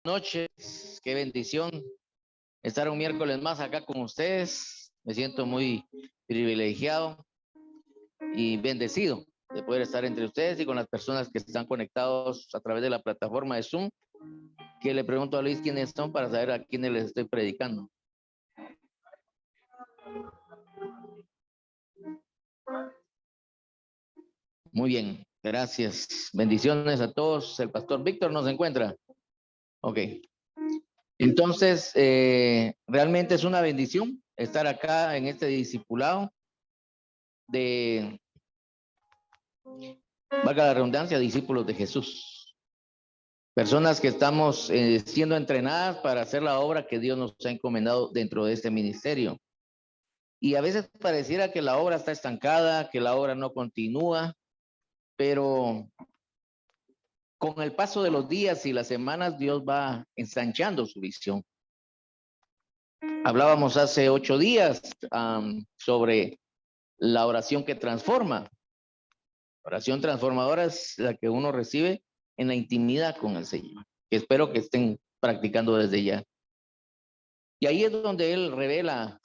Noches, qué bendición estar un miércoles más acá con ustedes. Me siento muy privilegiado y bendecido de poder estar entre ustedes y con las personas que están conectados a través de la plataforma de Zoom, que le pregunto a Luis quiénes son para saber a quiénes les estoy predicando. Muy bien, gracias. Bendiciones a todos. El pastor Víctor nos encuentra. Ok. Entonces, realmente es una bendición estar acá en este discipulado de, valga la redundancia, discípulos de Jesús. Personas que estamos siendo entrenadas para hacer la obra que Dios nos ha encomendado dentro de este ministerio. Y a veces pareciera que la obra está estancada, que la obra no continúa, pero con el paso de los días y las semanas, Dios va ensanchando su visión. Hablábamos hace 8 días sobre la oración que transforma. La oración transformadora es la que uno recibe en la intimidad con el Señor, que espero que estén practicando desde ya. Y ahí es donde Él revela,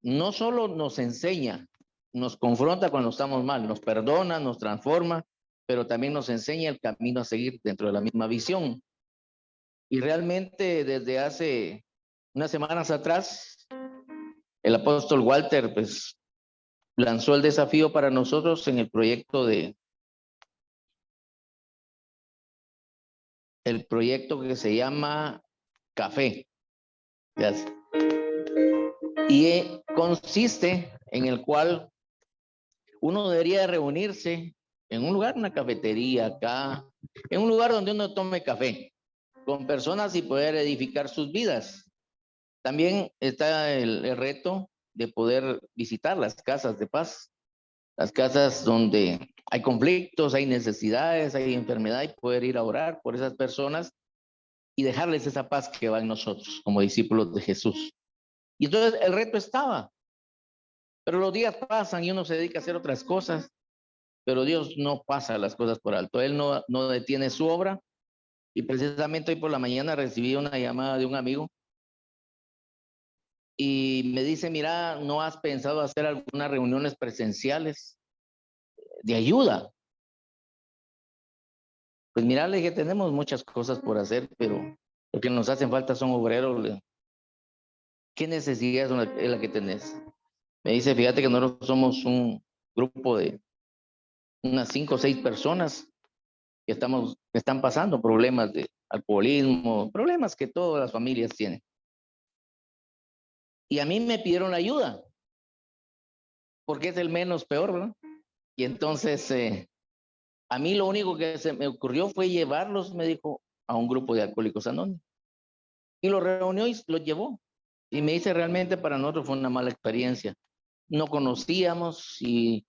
no solo nos enseña, nos confronta cuando estamos mal, nos perdona, nos transforma, pero también nos enseña el camino a seguir dentro de la misma visión. Y realmente desde hace unas semanas atrás, el apóstol Walter pues lanzó el desafío para nosotros en el proyecto que se llama Café. Y consiste en el cual uno debería reunirse en un lugar, una cafetería acá, en un lugar donde uno tome café con personas y poder edificar sus vidas. También está el reto de poder visitar las casas de paz, las casas donde hay conflictos, hay necesidades, hay enfermedad, y poder ir a orar por esas personas y dejarles esa paz que va en nosotros como discípulos de Jesús. Y entonces el reto estaba, pero los días pasan y uno se dedica a hacer otras cosas, pero Dios no pasa las cosas por alto. Él no detiene su obra. Y precisamente hoy por la mañana recibí una llamada de un amigo y me dice, mira, ¿no has pensado hacer algunas reuniones presenciales de ayuda? Pues mira, le dije, tenemos muchas cosas por hacer, pero lo que nos hacen falta son obreros. ¿Qué necesidad es la que tenés? Me dice, fíjate que nosotros somos un grupo de unas 5 o 6 personas que están pasando problemas de alcoholismo, problemas que todas las familias tienen. Y a mí me pidieron ayuda, porque es el menos peor, ¿verdad? Y entonces, a mí lo único que se me ocurrió fue llevarlos, me dijo, a un grupo de alcohólicos anónimos. Y lo reunió y los llevó. Y me dice, realmente para nosotros fue una mala experiencia. No conocíamos y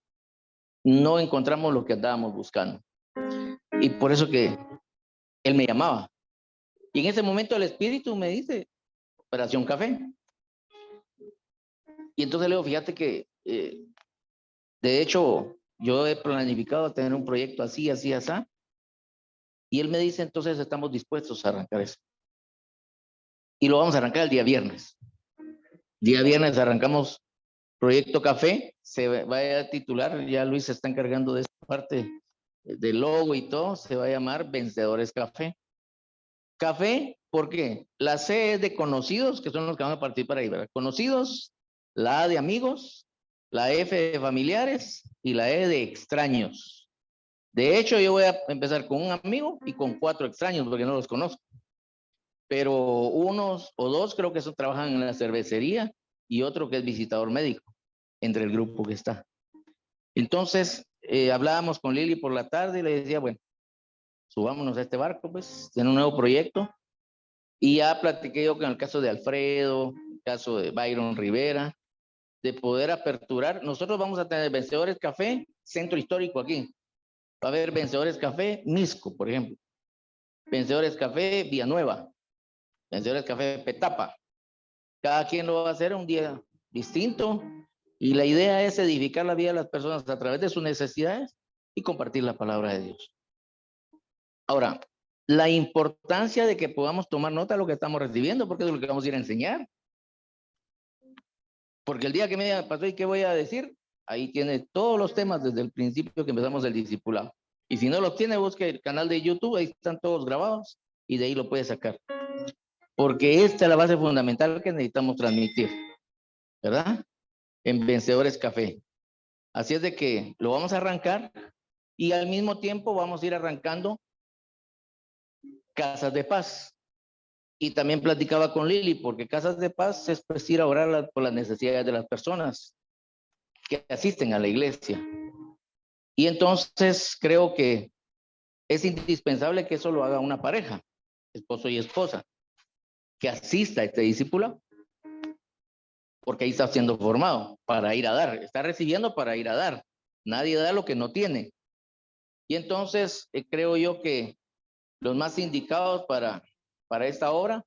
no encontramos lo que andábamos buscando. Y por eso que él me llamaba. Y en ese momento el espíritu me dice, Operación Café. Y entonces le digo, fíjate que, de hecho, yo he planificado tener un proyecto así, así, así. Y él me dice, entonces estamos dispuestos a arrancar eso. Y lo vamos a arrancar el día viernes. Día viernes arrancamos Proyecto Café. Se va a titular, ya Luis se está encargando de esta parte del logo y todo. Se va a llamar Vencedores Café. Café, ¿por qué? La C es de conocidos, que son los que van a participar ahí, ¿verdad? Conocidos, la A de amigos, la F de familiares y la E de extraños. De hecho, yo voy a empezar con un amigo y con 4 extraños porque no los conozco. Pero unos o dos creo que eso trabajan en la cervecería y otro que es visitador médico entre el grupo que está. Entonces, hablábamos con Lili por la tarde y le decía, bueno, subámonos a este barco, pues, en un nuevo proyecto. Y ya platiqué yo con el caso de Alfredo, el caso de Byron Rivera, de poder aperturar. Nosotros vamos a tener Vencedores Café, centro histórico aquí. Va a haber Vencedores Café, Misco, por ejemplo. Vencedores Café, Villanueva. Vencedores Café, Petapa. Cada quien lo va a hacer un día distinto. Y la idea es edificar la vida de las personas a través de sus necesidades y compartir la palabra de Dios. Ahora, la importancia de que podamos tomar nota de lo que estamos recibiendo, porque es lo que vamos a ir a enseñar. Porque el día que me diga, pastor, ¿y qué voy a decir? Ahí tiene todos los temas desde el principio que empezamos el discipulado. Y si no los tiene, busque el canal de YouTube, ahí están todos grabados y de ahí lo puede sacar. Porque esta es la base fundamental que necesitamos transmitir, ¿verdad? En Vencedores Café. Así es de que lo vamos a arrancar y al mismo tiempo vamos a ir arrancando Casas de Paz. Y también platicaba con Lili, porque Casas de Paz es pues ir a orar por las necesidades de las personas que asisten a la iglesia. Y entonces creo que es indispensable que eso lo haga una pareja, esposo y esposa, que asista a este discípulo, porque ahí está siendo formado para ir a dar, está recibiendo para ir a dar. Nadie da lo que no tiene. Y entonces creo yo que los más indicados para esta obra,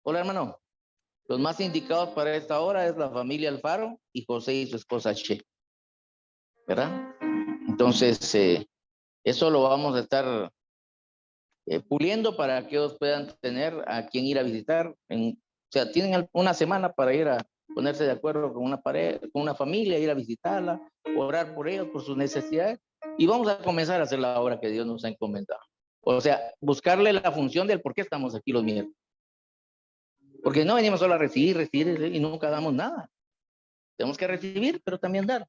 hola hermano, los más indicados para esta hora es la familia Alfaro y José y su esposa Che, ¿verdad? Entonces, eso lo vamos a estar puliendo para que ellos puedan tener a quien ir a visitar. O sea, tienen una semana para ir a ponerse de acuerdo con una pareja, con una familia, ir a visitarla, orar por ellos, por sus necesidades, y vamos a comenzar a hacer la obra que Dios nos ha encomendado. O sea, buscarle la función del por qué estamos aquí los miércoles. Porque no venimos solo a recibir y nunca damos nada. Tenemos que recibir, pero también dar.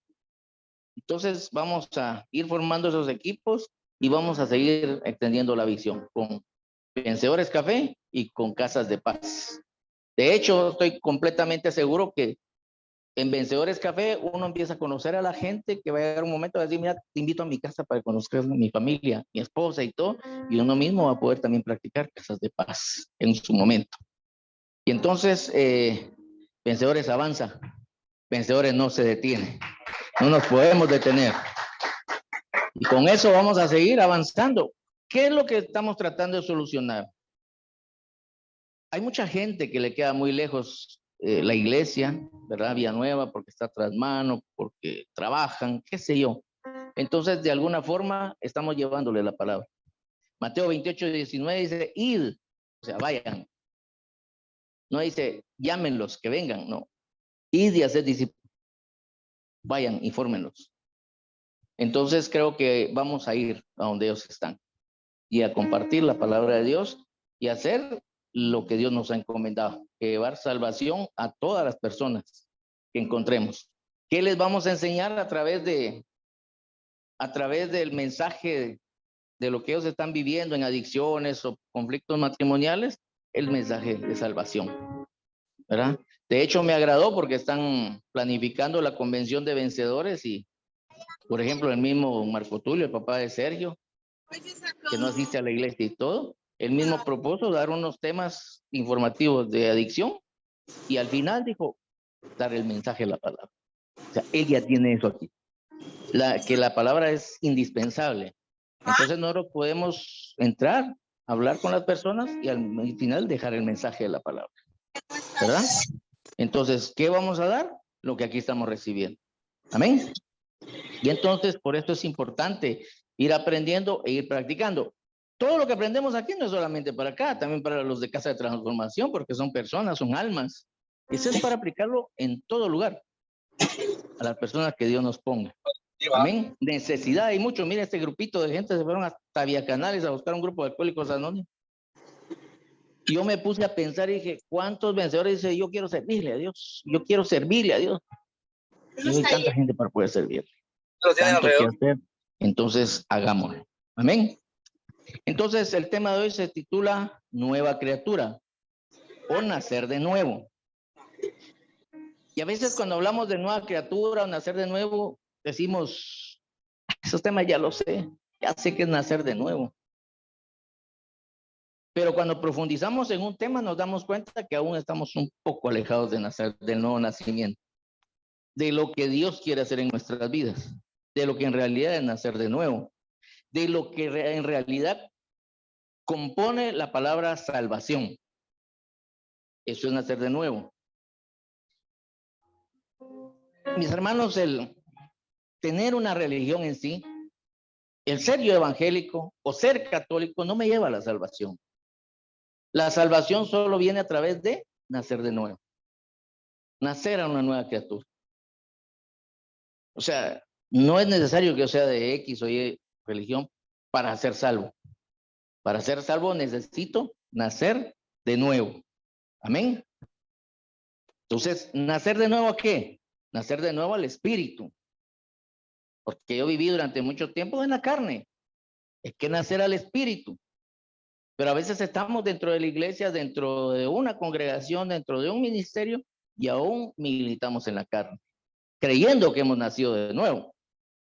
Entonces vamos a ir formando esos equipos y vamos a seguir extendiendo la visión con Vencedores Café y con Casas de Paz. De hecho, estoy completamente seguro que en Vencedores Café uno empieza a conocer a la gente que va a llegar un momento de decir, mira, te invito a mi casa para conocer a mi familia, mi esposa y todo, y uno mismo va a poder también practicar Casas de Paz en su momento. Y entonces, Vencedores avanza, Vencedores no se detiene, no nos podemos detener. Y con eso vamos a seguir avanzando. ¿Qué es lo que estamos tratando de solucionar? Hay mucha gente que le queda muy lejos la iglesia, ¿verdad? Villanueva, porque está tras mano, porque trabajan, qué sé yo. Entonces, de alguna forma, estamos llevándole la palabra. Mateo 28:19 dice, id, o sea, vayan. No dice, llámenlos, que vengan, no. Id y hacer discípulos. Vayan, infórmenlos. Entonces, creo que vamos a ir a donde ellos están y a compartir la palabra de Dios y hacer lo que Dios nos ha encomendado, llevar salvación a todas las personas que encontremos. ¿Qué les vamos a enseñar a través del mensaje de lo que ellos están viviendo en adicciones o conflictos matrimoniales? El mensaje de salvación, ¿verdad? De hecho, me agradó porque están planificando la convención de vencedores y, por ejemplo, el mismo Marco Tulio, el papá de Sergio, que no asiste a la iglesia y todo, él mismo propuso dar unos temas informativos de adicción y al final dijo, dar el mensaje de la palabra. O sea, él ya tiene eso aquí. Que la palabra es indispensable. Entonces nosotros podemos entrar, hablar con las personas y al final dejar el mensaje de la palabra. ¿Verdad? Entonces, ¿qué vamos a dar? Lo que aquí estamos recibiendo. Amén. Y entonces, por esto es importante ir aprendiendo e ir practicando. Todo lo que aprendemos aquí no es solamente para acá, también para los de Casa de Transformación, porque son personas, son almas. Eso es para aplicarlo en todo lugar, a las personas que Dios nos ponga. Amén. Necesidad hay mucho. Mira, este grupito de gente se fueron hasta Villacanales a buscar un grupo de alcohólicos anónimos. Y yo me puse a pensar y dije, ¿cuántos vencedores dicen, yo quiero servirle a Dios? Yo quiero servirle a Dios. Y hay tanta gente para poder servirle. Tanto que hacer. Entonces, hagámoslo. Amén. Entonces, el tema de hoy se titula Nueva criatura o nacer de nuevo. Y a veces cuando hablamos de nueva criatura o nacer de nuevo, decimos, esos temas ya lo sé, ya sé que es nacer de nuevo. Pero cuando profundizamos en un tema nos damos cuenta que aún estamos un poco alejados de nacer, del nuevo nacimiento, de lo que Dios quiere hacer en nuestras vidas, de lo que en realidad es nacer de nuevo, de lo que en realidad compone la palabra salvación. Eso es nacer de nuevo. Mis hermanos, el tener una religión en sí el ser yo evangélico o ser católico no me lleva a la salvación. La salvación solo viene a través de nacer de nuevo. Nacer a una nueva criatura. O sea, no es necesario que yo sea de X o Y religión para ser salvo. Para ser salvo necesito nacer de nuevo. Amén. Entonces, ¿nacer de nuevo a qué? Nacer de nuevo al espíritu. Porque yo viví durante mucho tiempo en la carne. Es que nacer al espíritu. Pero a veces estamos dentro de la iglesia, dentro de una congregación, dentro de un ministerio y aún militamos en la carne, creyendo que hemos nacido de nuevo.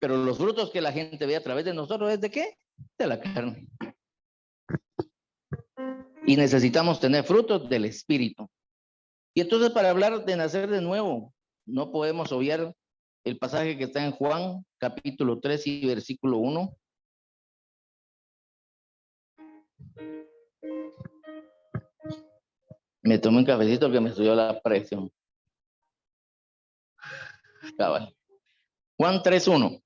Pero los frutos que la gente ve a través de nosotros es de qué? De la carne. Y necesitamos tener frutos del espíritu. Y entonces para hablar de nacer de nuevo, no podemos obviar el pasaje que está en Juan, capítulo 3 y versículo 1. Me tomé un cafecito que me subió la presión. Cabal. Juan 3:1.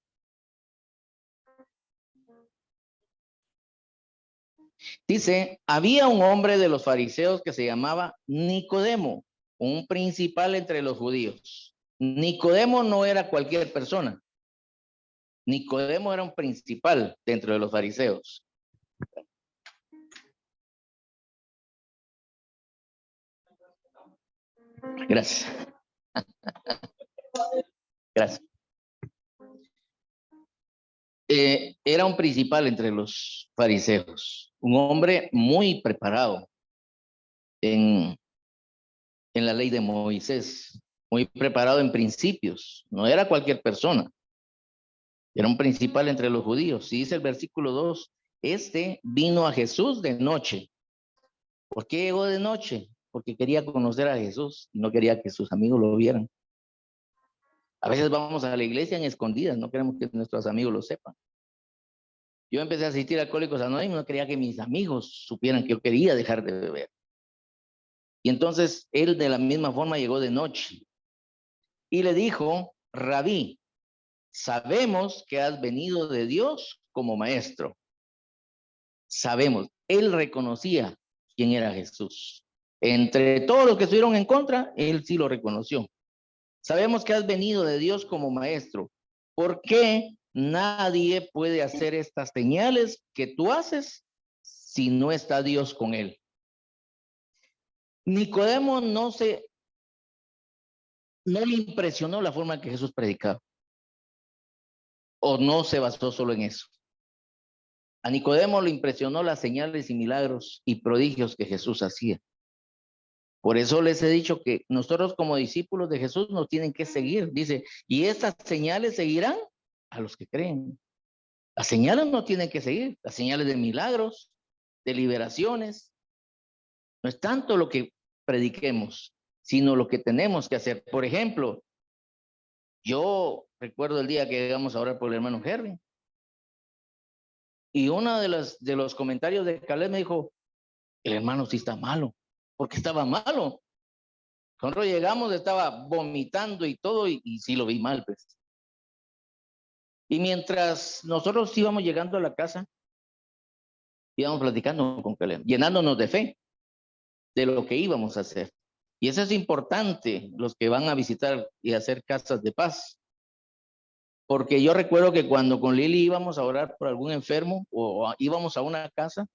Dice, había un hombre de los fariseos que se llamaba Nicodemo, un principal entre los judíos. Nicodemo no era cualquier persona. Nicodemo era un principal dentro de los fariseos. Gracias. Gracias. Era un principal entre los fariseos, un hombre muy preparado en la ley de Moisés, muy preparado en principios, no era cualquier persona, era un principal entre los judíos. Y dice el versículo 2, este vino a Jesús de noche. ¿Por qué llegó de noche? Porque quería conocer a Jesús y no quería que sus amigos lo vieran. A veces vamos a la iglesia en escondidas, no queremos que nuestros amigos lo sepan. Yo empecé a asistir a Alcohólicos Anónimos, no quería que mis amigos supieran que yo quería dejar de beber. Y entonces él de la misma forma llegó de noche y le dijo, Rabí, sabemos que has venido de Dios como maestro. Sabemos, él reconocía quién era Jesús. Entre todos los que estuvieron en contra, él sí lo reconoció. Sabemos que has venido de Dios como maestro. ¿Por qué nadie puede hacer estas señales que tú haces si no está Dios con él? Nicodemo no le impresionó la forma que Jesús predicaba. O no se basó solo en eso. A Nicodemo le impresionó las señales y milagros y prodigios que Jesús hacía. Por eso les he dicho que nosotros como discípulos de Jesús nos tienen que seguir. Dice, y estas señales seguirán a los que creen. Las señales no tienen que seguir. Las señales de milagros, de liberaciones. No es tanto lo que prediquemos, sino lo que tenemos que hacer. Por ejemplo, yo recuerdo el día que llegamos a orar por el hermano Henry. Y uno de los comentarios de Caleb me dijo, el hermano sí está malo. Porque estaba malo. Cuando llegamos estaba vomitando y todo, y sí lo vi mal, pues. Y mientras nosotros íbamos llegando a la casa, íbamos platicando con Caleb, llenándonos de fe de lo que íbamos a hacer. Y eso es importante, los que van a visitar y hacer casas de paz. Porque yo recuerdo que cuando con Lili íbamos a orar por algún enfermo o íbamos a una casa,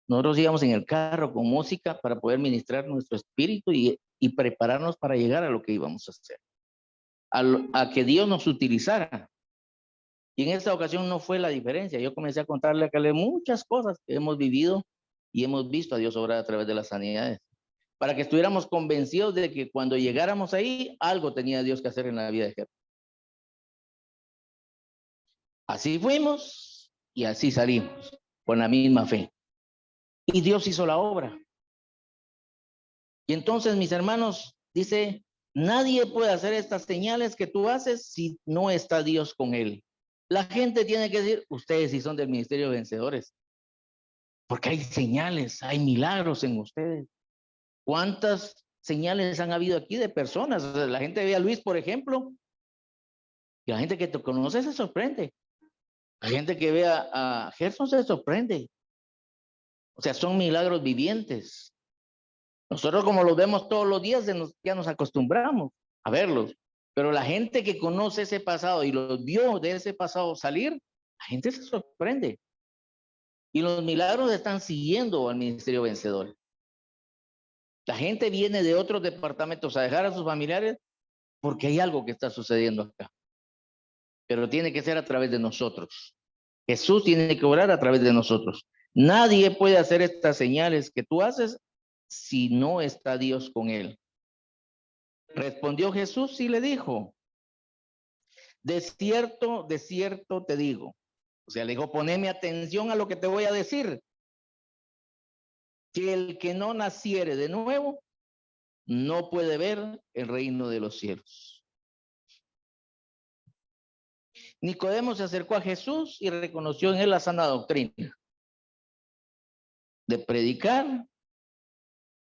nosotros íbamos en el carro con música para poder ministrar nuestro espíritu y prepararnos para llegar a lo que íbamos a hacer. A que Dios nos utilizara. Y en esta ocasión no fue la diferencia. Yo comencé a contarle a Caleb muchas cosas que hemos vivido y hemos visto a Dios obrar a través de las sanidades. Para que estuviéramos convencidos de que cuando llegáramos ahí, algo tenía Dios que hacer en la vida de Jesús. Así fuimos y así salimos, con la misma fe. Y Dios hizo la obra. Y entonces, mis hermanos, dice, nadie puede hacer estas señales que tú haces si no está Dios con él. La gente tiene que decir, ustedes sí son del ministerio de vencedores. Porque hay señales, hay milagros en ustedes. ¿Cuántas señales han habido aquí de personas? O sea, la gente ve a Luis, por ejemplo, y la gente que te conoce se sorprende. La gente que ve a Gerson se sorprende. O sea, son milagros vivientes. Nosotros como los vemos todos los días, ya nos acostumbramos a verlos. Pero la gente que conoce ese pasado y los vio de ese pasado salir, la gente se sorprende. Y los milagros están siguiendo al Ministerio Vencedor. La gente viene de otros departamentos a dejar a sus familiares porque hay algo que está sucediendo acá. Pero tiene que ser a través de nosotros. Jesús tiene que orar a través de nosotros. Nadie puede hacer estas señales que tú haces si no está Dios con él. Respondió Jesús y le dijo, de cierto te digo. O sea, le dijo, poneme atención a lo que te voy a decir. Que el que no naciere de nuevo no puede ver el reino de los cielos. Nicodemo se acercó a Jesús y reconoció en él la sana doctrina de predicar,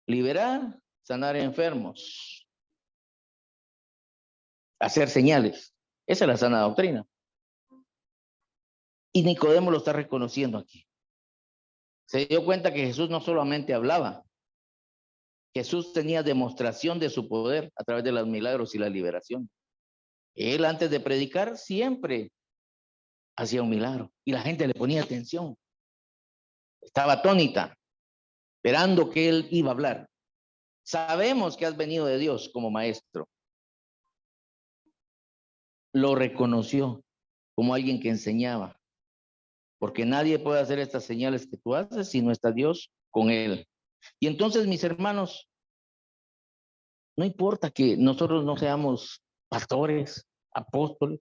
liberar, sanar enfermos, hacer señales. Esa es la sana doctrina. Y Nicodemo lo está reconociendo aquí. Se dio cuenta que Jesús no solamente hablaba, Jesús tenía demostración de su poder a través de los milagros y la liberación. Él antes de predicar siempre hacía un milagro y la gente le ponía atención. Estaba atónita, esperando que él iba a hablar. Sabemos que has venido de Dios como maestro. Lo reconoció como alguien que enseñaba, porque nadie puede hacer estas señales que tú haces si no está Dios con él. Y entonces, mis hermanos, no importa que nosotros no seamos pastores, apóstoles,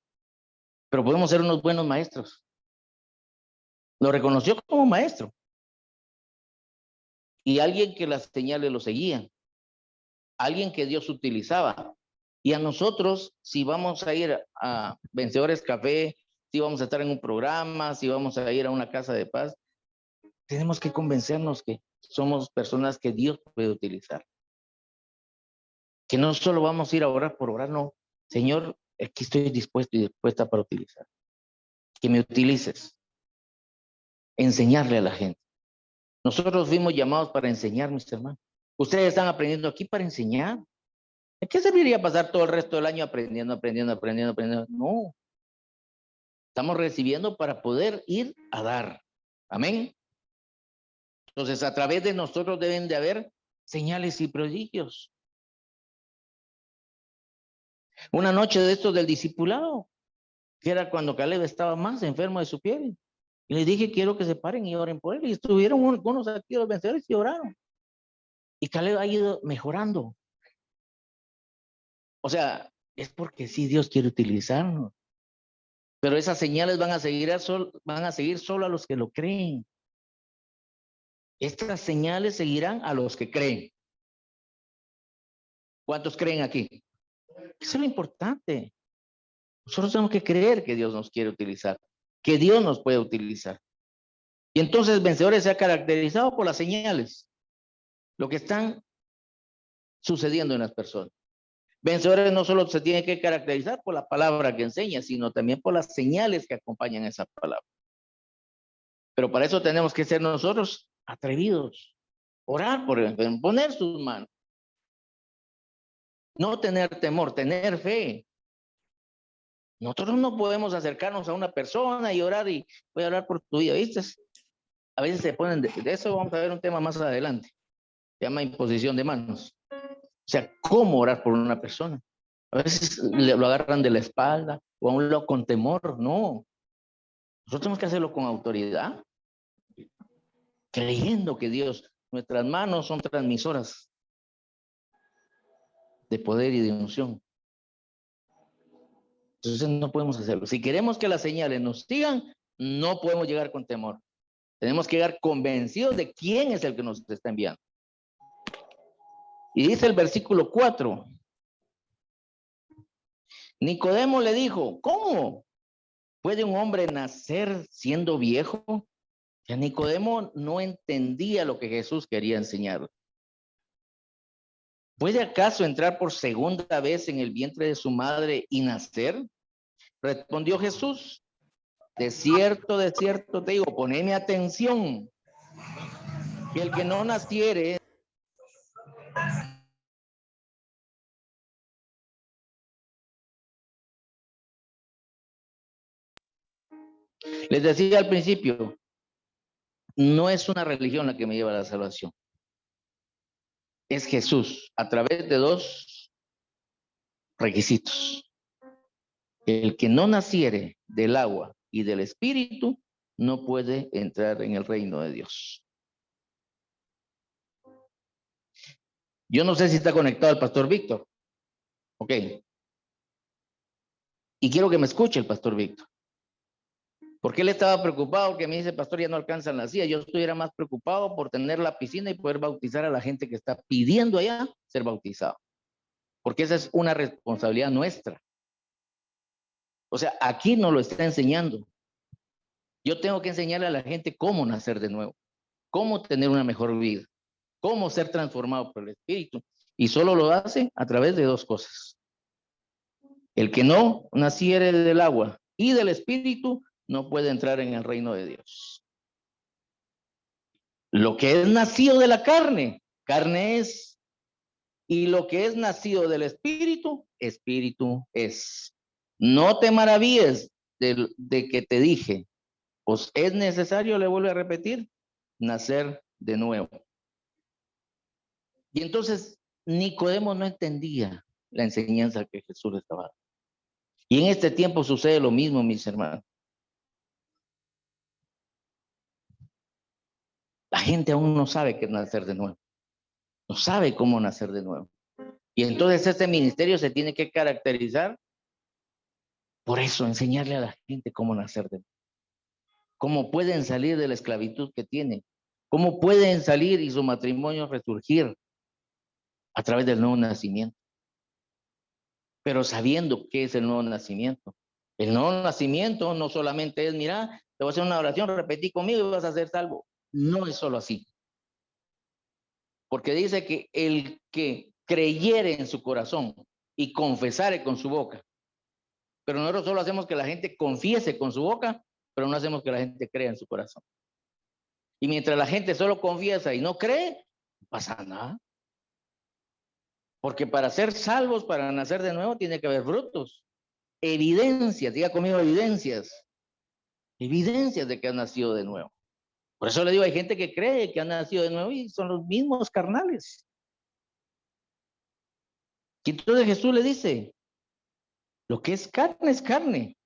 pero podemos ser unos buenos maestros. Lo reconoció como maestro. Y alguien que las señales lo seguía. Alguien que Dios utilizaba. Y a nosotros, si vamos a ir a Vencedores Café, si vamos a estar en un programa, si vamos a ir a una casa de paz, tenemos que convencernos que somos personas que Dios puede utilizar. Que no solo vamos a ir a orar por orar, no. Señor, aquí estoy dispuesto y dispuesta para utilizar. Que me utilices. Enseñarle a la gente. Nosotros fuimos llamados para enseñar, mis hermanos. Ustedes están aprendiendo aquí para enseñar. ¿De qué serviría pasar todo el resto del año aprendiendo? No. Estamos recibiendo para poder ir a dar. Amén. Entonces, a través de nosotros deben de haber señales y prodigios. Una noche de estos del discipulado, que era cuando Caleb estaba más enfermo de su piel. Y les dije, quiero que se paren y oren por él. Y estuvieron unos aquí los vencedores y oraron. Y Caleb ha ido mejorando. O sea, es porque sí Dios quiere utilizarnos. Pero esas señales van a seguir solo a los que lo creen. Estas señales seguirán a los que creen. ¿Cuántos creen aquí? Eso es lo importante. Nosotros tenemos que creer que Dios nos quiere utilizar, que Dios nos puede utilizar. Y entonces Vencedores se ha caracterizado por las señales, lo que están sucediendo en las personas. Vencedores no solo se tiene que caracterizar por la palabra que enseña, sino también por las señales que acompañan esa palabra. Pero para eso tenemos que ser nosotros atrevidos, orar por él, poner sus manos. No tener temor, tener fe. Nosotros no podemos acercarnos a una persona y orar y voy a orar por tu vida, ¿viste? A veces se ponen, de eso vamos a ver un tema más adelante. Se llama imposición de manos. O sea, ¿cómo orar por una persona? A veces lo agarran de la espalda o a un lado con temor. No. Nosotros tenemos que hacerlo con autoridad, creyendo que Dios, nuestras manos son transmisoras de poder y de unción. Entonces no podemos hacerlo. Si queremos que las señales nos sigan, no podemos llegar con temor. Tenemos que llegar convencidos de quién es el que nos está enviando. Y dice el versículo 4. Nicodemo le dijo, ¿cómo puede un hombre nacer siendo viejo? Ya Nicodemo no entendía lo que Jesús quería enseñar. ¿Puede acaso entrar por segunda vez en el vientre de su madre y nacer? Respondió Jesús, de cierto te digo, poneme atención, que el que no naciere. Les decía al principio, no es una religión la que me lleva a la salvación. Es Jesús, a través de dos requisitos. El que no naciere del agua y del espíritu no puede entrar en el reino de Dios. Yo no sé si está conectado el pastor Víctor. Ok. Y quiero que me escuche el pastor Víctor. Porque él estaba preocupado que me dice, pastor, ya no alcanzan la silla. Yo estuviera más preocupado por tener la piscina y poder bautizar a la gente que está pidiendo allá ser bautizado. Porque esa es una responsabilidad nuestra. O sea, aquí nos lo está enseñando. Yo tengo que enseñarle a la gente cómo nacer de nuevo, cómo tener una mejor vida, cómo ser transformado por el Espíritu. Y solo lo hace a través de dos cosas. El que no naciere del agua y del Espíritu no puede entrar en el reino de Dios. Lo que es nacido de la carne, carne es. Y lo que es nacido del Espíritu, Espíritu es. No te maravilles de que te dije, pues es necesario, le vuelvo a repetir, nacer de nuevo. Y entonces Nicodemo no entendía la enseñanza que Jesús le estaba dando. Y en este tiempo sucede lo mismo, mis hermanos. La gente aún no sabe qué es nacer de nuevo. No sabe cómo nacer de nuevo. Y entonces este ministerio se tiene que caracterizar por eso, enseñarle a la gente cómo nacer de nuevo. Cómo pueden salir de la esclavitud que tienen. Cómo pueden salir y su matrimonio resurgir a través del nuevo nacimiento. Pero sabiendo qué es el nuevo nacimiento. El nuevo nacimiento no solamente es, mira, te voy a hacer una oración, repetí conmigo y vas a ser salvo. No es solo así. Porque dice que el que creyere en su corazón y confesare con su boca. Pero nosotros solo hacemos que la gente confiese con su boca, pero no hacemos que la gente crea en su corazón. Y mientras la gente solo confiesa y no cree, no pasa nada. Porque para ser salvos, para nacer de nuevo, tiene que haber frutos. Evidencias, diga conmigo evidencias. Evidencias de que han nacido de nuevo. Por eso le digo, hay gente que cree que han nacido de nuevo y son los mismos carnales. Y entonces Jesús le dice, lo que es carne,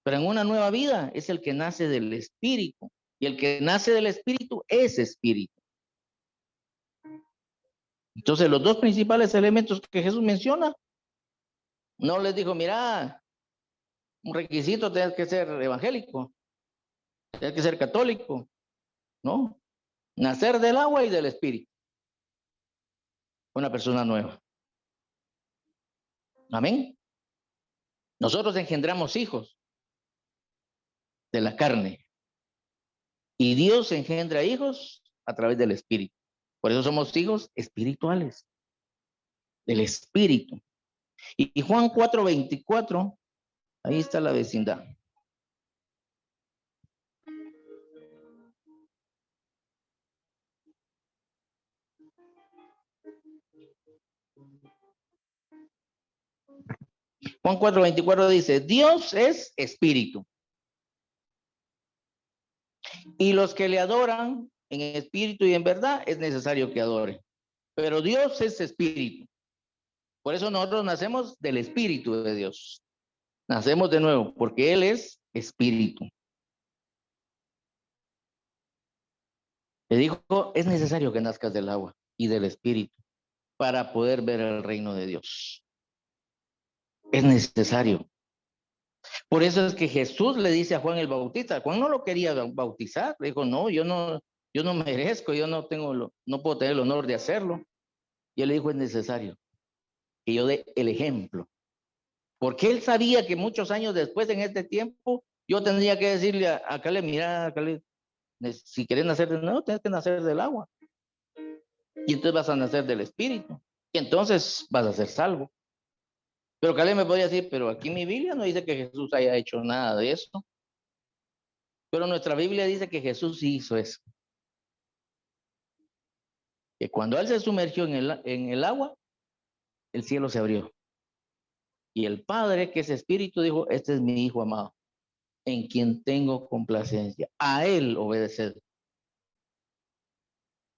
pero en una nueva vida es el que nace del Espíritu. Y el que nace del Espíritu es Espíritu. Entonces los dos principales elementos que Jesús menciona, no les dijo, mira, un requisito, tienes que ser evangélico, tienes que ser católico, ¿no? Nacer del agua y del Espíritu. Una persona nueva. Amén. Nosotros engendramos hijos de la carne y Dios engendra hijos a través del Espíritu. Por eso somos hijos espirituales del Espíritu. Y Juan 4:24, ahí está la vecindad. Juan 4:24 dice, Dios es espíritu. Y los que le adoran en espíritu y en verdad es necesario que adoren. Pero Dios es espíritu. Por eso nosotros nacemos del espíritu de Dios. Nacemos de nuevo porque Él es espíritu. Le dijo, es necesario que nazcas del agua y del espíritu para poder ver el reino de Dios. Es necesario. Por eso es que Jesús le dice a Juan el Bautista, Juan no lo quería bautizar, le dijo, no, yo no merezco, yo no puedo tener el honor de hacerlo. Y él le dijo, es necesario que yo dé el ejemplo. Porque él sabía que muchos años después, en este tiempo, yo tendría que decirle a Caleb, mira, Caleb, si quieres nacer de nuevo, tienes que nacer del agua. Y entonces vas a nacer del espíritu. Y entonces vas a ser salvo. Pero Caleb me podría decir, pero aquí mi Biblia no dice que Jesús haya hecho nada de eso. Pero nuestra Biblia dice que Jesús sí hizo eso. Que cuando él se sumergió en el agua, el cielo se abrió. Y el Padre, que es Espíritu, dijo, este es mi Hijo amado, en quien tengo complacencia. A él obedeced.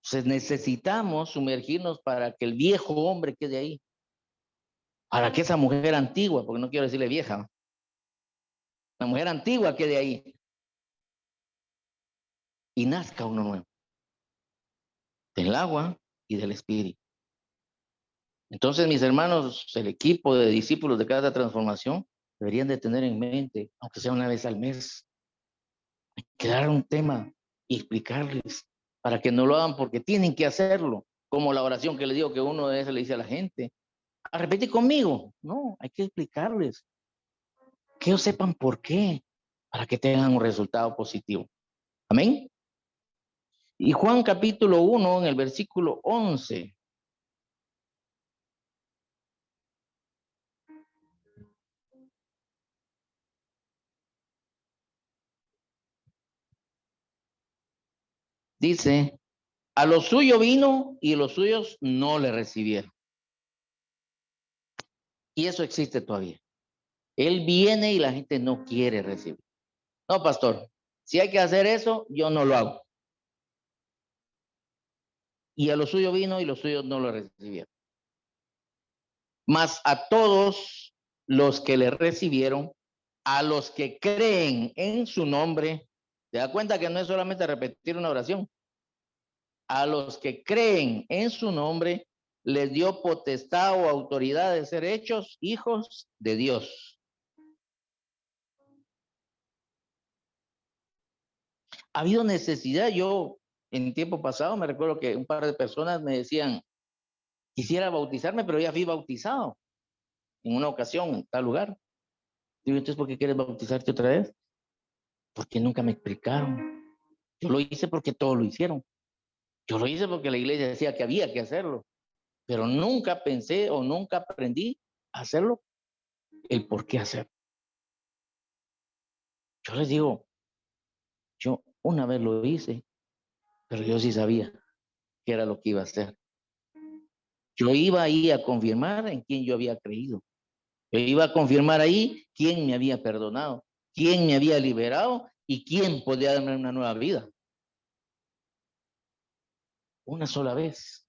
Entonces necesitamos sumergirnos para que el viejo hombre quede ahí. Para que esa mujer antigua, porque no quiero decirle vieja, la mujer antigua quede ahí. Y nazca uno nuevo. Del agua y del Espíritu. Entonces, mis hermanos, el equipo de discípulos de cada transformación deberían de tener en mente, aunque sea una vez al mes, crear un tema y explicarles para que no lo hagan porque tienen que hacerlo, como la oración que les digo que uno de esas le dice a la gente, repite conmigo. No, hay que explicarles, que ellos sepan por qué, para que tengan un resultado positivo. Amén. Y Juan capítulo 1, en el versículo 11. Dice, a lo suyo vino y los suyos no le recibieron. Y eso existe todavía. Él viene y la gente no quiere recibir. No, pastor, si hay que hacer eso, yo no lo hago. Y a lo suyo vino y los suyos no lo recibieron. Mas a todos los que le recibieron, a los que creen en su nombre, ¿te das cuenta que no es solamente repetir una oración? A los que creen en su nombre, les dio potestad o autoridad de ser hechos hijos de Dios. Ha habido necesidad. Yo, en tiempo pasado, me recuerdo que un par de personas me decían, quisiera bautizarme, pero ya fui bautizado en una ocasión en tal lugar. Digo, entonces, ¿por qué quieres bautizarte otra vez? Porque nunca me explicaron. Yo lo hice porque todos lo hicieron. Yo lo hice porque la iglesia decía que había que hacerlo, pero nunca pensé o nunca aprendí a hacerlo, el por qué hacerlo. Yo les digo, yo una vez lo hice, pero yo sí sabía qué era lo que iba a hacer. Yo iba ahí a confirmar en quién yo había creído. Yo iba a confirmar ahí quién me había perdonado, quién me había liberado y quién podía darme una nueva vida. Una sola vez.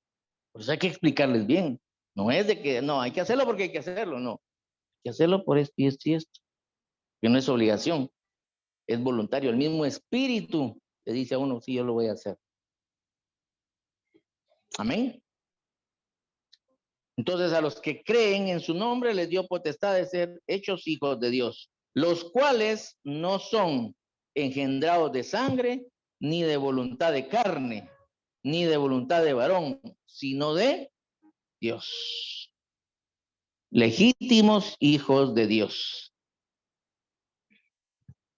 Por eso hay que explicarles bien. No es de que, no, hay que hacerlo porque hay que hacerlo, no. Hay que hacerlo por esto y esto y esto. Que no es obligación, es voluntario. El mismo espíritu le dice a uno, sí, yo lo voy a hacer. Amén. Entonces a los que creen en su nombre les dio potestad de ser hechos hijos de Dios, los cuales no son engendrados de sangre, ni de voluntad de carne, ni de voluntad de varón, sino de Dios. Legítimos hijos de Dios.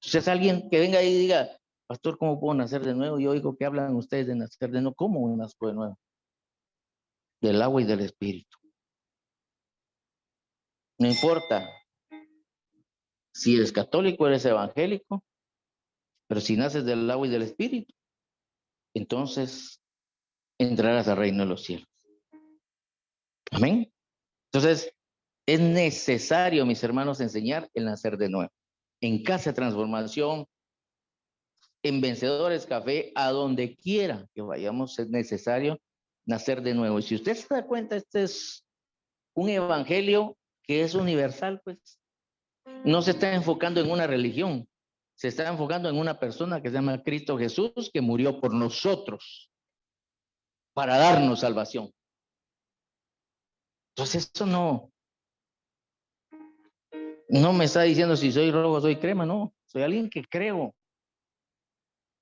Entonces alguien que venga y diga, pastor, ¿cómo puedo nacer de nuevo? Yo oigo que hablan ustedes de nacer de nuevo. ¿Cómo nazco de nuevo? Del agua y del espíritu. No importa si eres católico, eres evangélico, pero si naces del agua y del espíritu, entonces entrarás al reino de los cielos. Amén. Entonces, es necesario, mis hermanos, enseñar el nacer de nuevo. En Casa de Transformación, en Vencedores Café, a donde quiera que vayamos, es necesario nacer de nuevo. Y si usted se da cuenta, este es un evangelio que es universal, pues no se está enfocando en una religión, se está enfocando en una persona que se llama Cristo Jesús, que murió por nosotros para darnos salvación. Entonces eso no me está diciendo si soy rojo o soy crema, no, soy alguien que creo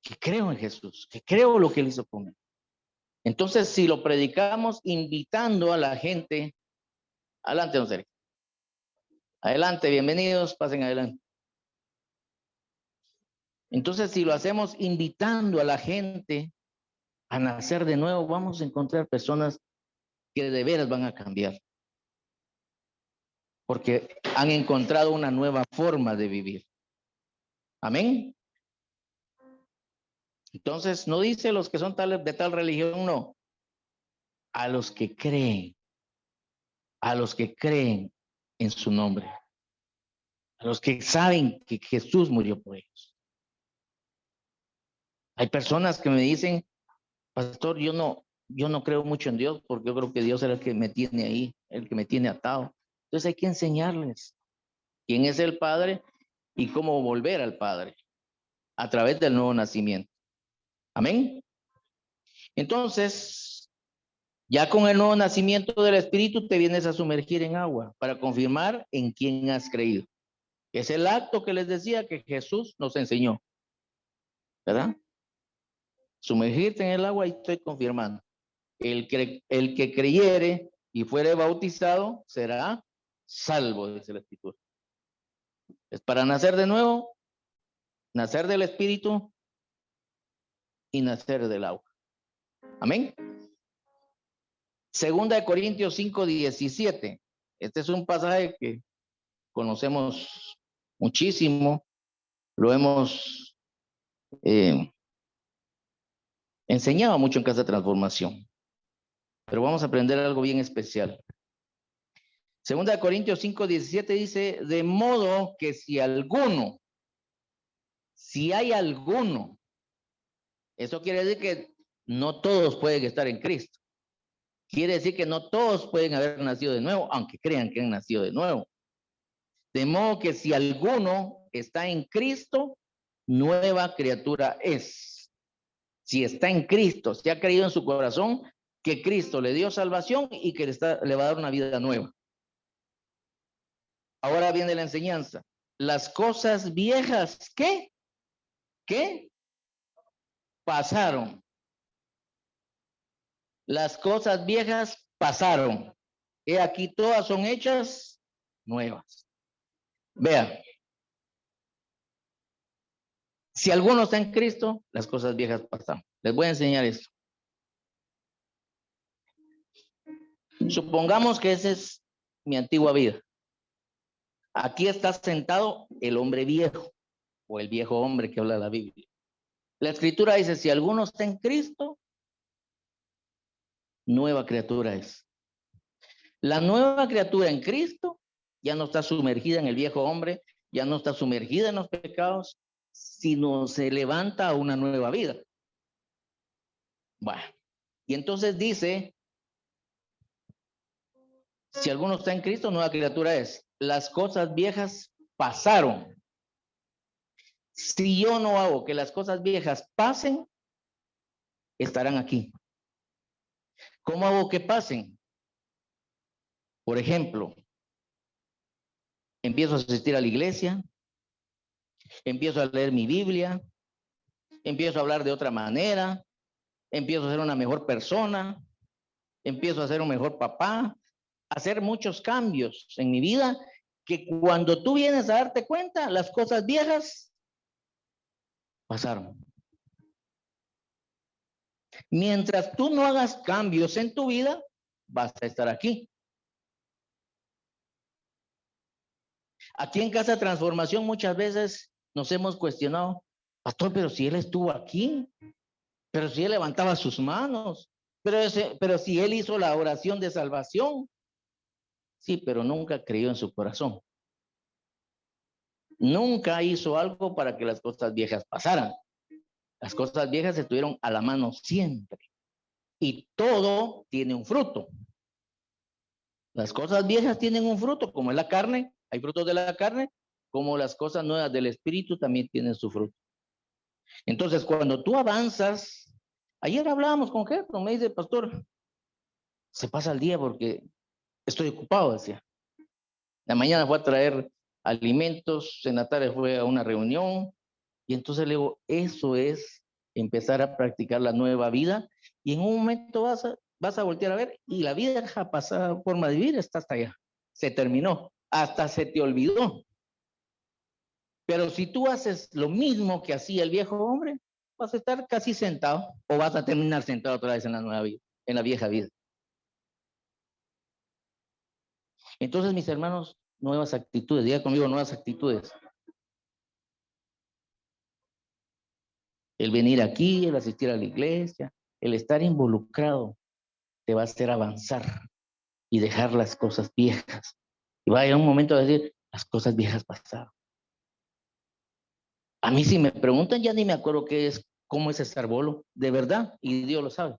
en Jesús, que creo lo que él hizo conmigo. Entonces, si lo predicamos invitando a la gente, adelante, don Sergio. Adelante, bienvenidos, pasen adelante. Entonces, si lo hacemos invitando a la gente a nacer de nuevo, vamos a encontrar personas que de veras van a cambiar. porque han encontrado una nueva forma de vivir. Amén. Entonces, no dice los que son tales de tal religión, no. A los que creen en su nombre, a los que saben que Jesús murió por ellos. Hay personas que me dicen, pastor, yo no creo mucho en Dios porque yo creo que Dios es el que me tiene ahí, el que me tiene atado. Entonces hay que enseñarles quién es el Padre y cómo volver al Padre a través del nuevo nacimiento. Amén. Entonces, ya con el nuevo nacimiento del Espíritu te vienes a sumergir en agua para confirmar en quién has creído. Es el acto que les decía que Jesús nos enseñó, ¿verdad? Sumergirte en el agua y estoy confirmando. El que creyere y fuere bautizado será salvo, dice la Escritura. Es para nacer de nuevo, nacer del Espíritu y nacer del agua. Amén. Segunda de Corintios 5:17. Este es un pasaje que conocemos muchísimo, lo hemos enseñado mucho en Casa de Transformación, pero vamos a aprender algo bien especial. Segunda de Corintios 5:17 dice, de modo que si hay alguno, eso quiere decir que no todos pueden estar en Cristo. Quiere decir que no todos pueden haber nacido de nuevo, aunque crean que han nacido de nuevo. De modo que si alguno está en Cristo, nueva criatura es. Si está en Cristo, si ha creído en su corazón que Cristo le dio salvación y que le va a dar una vida nueva. Ahora viene la enseñanza. Las cosas viejas, ¿qué? Pasaron. Las cosas viejas pasaron. He aquí todas son hechas nuevas. Vean. Si alguno está en Cristo, las cosas viejas pasaron. Les voy a enseñar esto. Supongamos que esa es mi antigua vida. Aquí está sentado el hombre viejo o el viejo hombre que habla la Biblia. La Escritura dice, si alguno está en Cristo, nueva criatura es. La nueva criatura en Cristo ya no está sumergida en el viejo hombre, ya no está sumergida en los pecados, sino se levanta a una nueva vida. Bueno, y entonces dice, si alguno está en Cristo, nueva criatura es. Las cosas viejas pasaron. Si yo no hago que las cosas viejas pasen, estarán aquí. ¿Cómo hago que pasen? Por ejemplo, empiezo a asistir a la iglesia, empiezo a leer mi Biblia, empiezo a hablar de otra manera, empiezo a ser una mejor persona, empiezo a ser un mejor papá, a hacer muchos cambios en mi vida que cuando tú vienes a darte cuenta, las cosas viejas pasaron. Mientras tú no hagas cambios en tu vida, vas a estar aquí. Aquí en Casa de Transformación muchas veces nos hemos cuestionado, pastor, pero si él estuvo aquí, pero si él levantaba sus manos, pero si él hizo la oración de salvación, sí, pero nunca creyó en su corazón. Nunca hizo algo para que las cosas viejas pasaran. Las cosas viejas estuvieron a la mano siempre. Y todo tiene un fruto. Las cosas viejas tienen un fruto, como es la carne, hay frutos de la carne, como las cosas nuevas del espíritu también tienen su fruto. Entonces, cuando tú avanzas, ayer hablábamos con Gertrude, me dice, pastor, se pasa el día porque estoy ocupado, decía. La mañana fue a traer alimentos, en la tarde fue a una reunión, y entonces le digo, eso es empezar a practicar la nueva vida, y en un momento vas a voltear a ver, y la vieja pasada forma de vivir está hasta allá. Se terminó, hasta se te olvidó. Pero si tú haces lo mismo que hacía el viejo hombre, vas a estar casi sentado o vas a terminar sentado otra vez en la nueva vida, en la vieja vida. Entonces, mis hermanos, nuevas actitudes. Diga conmigo, nuevas actitudes. El venir aquí, el asistir a la iglesia, el estar involucrado, te va a hacer avanzar y dejar las cosas viejas. Y va a llegar un momento de decir, las cosas viejas pasaron. A mí si me preguntan, ya ni me acuerdo cómo es estar bolo, de verdad, y Dios lo sabe.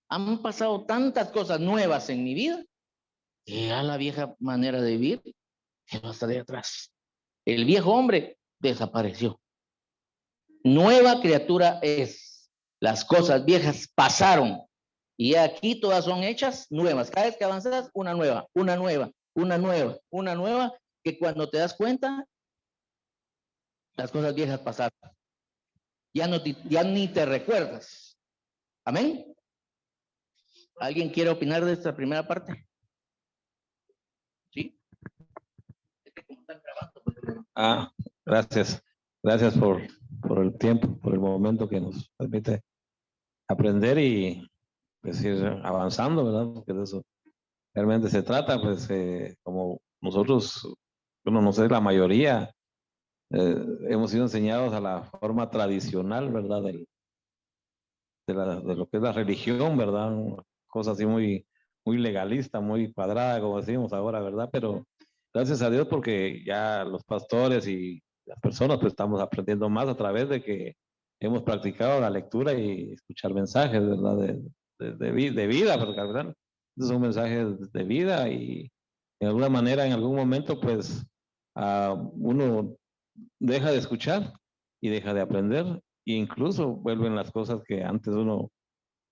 Han pasado tantas cosas nuevas en mi vida, que ya la vieja manera de vivir quedó hasta de atrás. El viejo hombre desapareció. Nueva criatura es. Las cosas viejas pasaron. Y aquí todas son hechas nuevas. Cada vez que avanzas, una nueva, una nueva, una nueva, una nueva, que cuando te das cuenta, las cosas viejas pasaron. Ya ni te recuerdas. Amén. ¿Alguien quiere opinar de esta primera parte? ¿Sí? Gracias. Gracias por el tiempo, por el momento que nos permite aprender y pues ir avanzando, ¿verdad? Porque de eso realmente se trata, pues como nosotros, bueno, no sé, la mayoría hemos sido enseñados a la forma tradicional, ¿verdad? De lo que es la religión, ¿verdad? Cosa así muy legalista, muy cuadrada, como decimos ahora, ¿verdad? Pero gracias a Dios porque ya los pastores y las personas pues estamos aprendiendo más a través de que hemos practicado la lectura y escuchar mensajes, ¿verdad? De vida, porque ¿verdad? Estos son mensajes de vida y de alguna manera, en algún momento, pues uno deja de escuchar y deja de aprender e incluso vuelven las cosas que antes uno,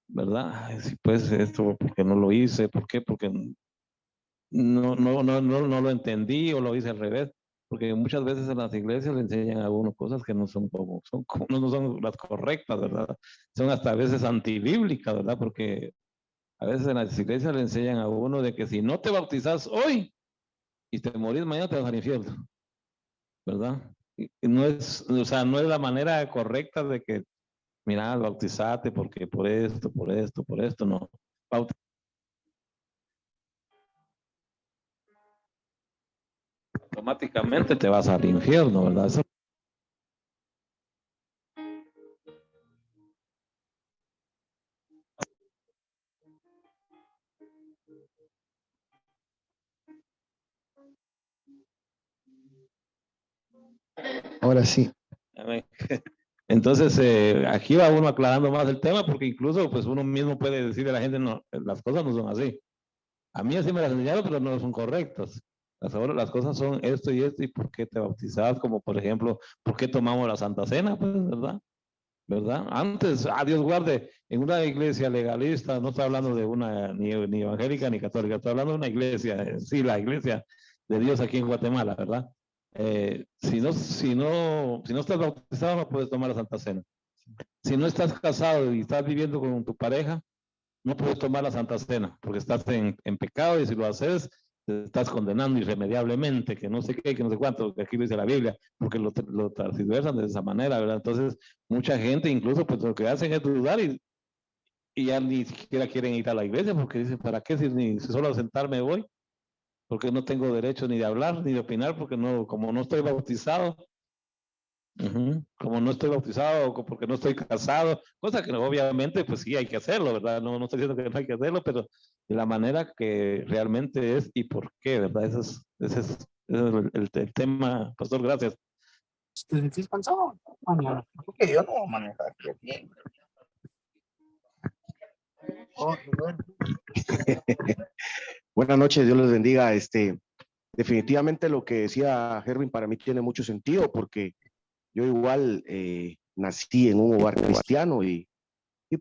¿verdad? Ay, sí, pues esto, porque no lo hice, ¿por qué? Porque no lo entendí o lo hice al revés. Porque muchas veces en las iglesias le enseñan a uno cosas que no son no son las correctas, ¿verdad? Son hasta a veces antibíblicas, ¿verdad? Porque a veces en las iglesias le enseñan a uno de que si no te bautizas hoy y te morís mañana te vas al infierno, ¿verdad? Y no es, o sea, no es la manera correcta de que, mira, bautizate porque por esto, no. Automáticamente te vas al infierno, ¿verdad? Eso. Ahora sí. Entonces, aquí va uno aclarando más el tema porque incluso pues uno mismo puede decirle a la gente, no, las cosas no son así. A mí así me las enseñaron, pero no son correctas. Las cosas son esto y por qué te bautizas, como por ejemplo, por qué tomamos la Santa Cena, pues, ¿verdad? ¿Verdad? Antes, Dios guarde, en una iglesia legalista, no estoy hablando de una ni evangélica ni católica, estoy hablando de una iglesia, sí, la iglesia de Dios aquí en Guatemala, ¿verdad? Si no estás bautizado, no puedes tomar la Santa Cena. Si no estás casado y estás viviendo con tu pareja, no puedes tomar la Santa Cena, porque estás en pecado y si lo haces, te estás condenando irremediablemente, que no sé qué, que no sé cuánto, que aquí lo dice la Biblia, porque lo transversan de esa manera, ¿verdad? Entonces, mucha gente incluso pues lo que hacen es dudar y ya ni siquiera quieren ir a la iglesia porque dicen, ¿para qué si solo a sentarme voy? Porque no tengo derecho ni de hablar ni de opinar porque no, como no estoy bautizado, como no estoy bautizado, o porque no estoy casado, cosa que obviamente pues sí hay que hacerlo, ¿verdad? No estoy diciendo que no hay que hacerlo, pero de la manera que realmente es y por qué, ¿verdad? Ese es el tema, pastor, gracias. ¿Te sentís cansado? Mañana. Porque yo no voy a manejar. Bien. Oh, bueno. Buenas noches, Dios les bendiga. Definitivamente lo que decía Herwin para mí tiene mucho sentido porque yo igual nací en un hogar cristiano y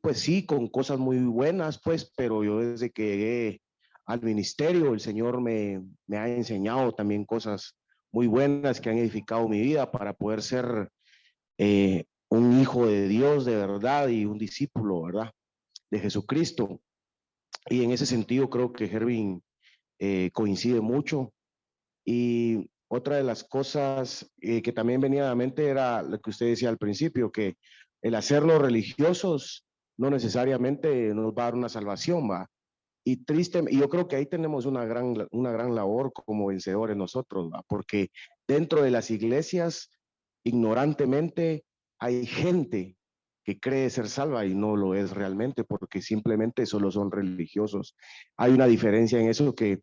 pues sí, con cosas muy buenas, pues, pero yo desde que llegué al ministerio, el Señor me ha enseñado también cosas muy buenas que han edificado mi vida para poder ser un hijo de Dios de verdad y un discípulo, ¿verdad? De Jesucristo. Y en ese sentido creo que Herwin coincide mucho. Y otra de las cosas que también venía a la mente era lo que usted decía al principio, que el hacernos religiosos no necesariamente nos va a dar una salvación, ¿va? Y triste, y yo creo que ahí tenemos una gran labor como vencedores nosotros, ¿va? Porque dentro de las iglesias, ignorantemente, hay gente que cree ser salva y no lo es realmente, porque simplemente solo son religiosos. Hay una diferencia en eso que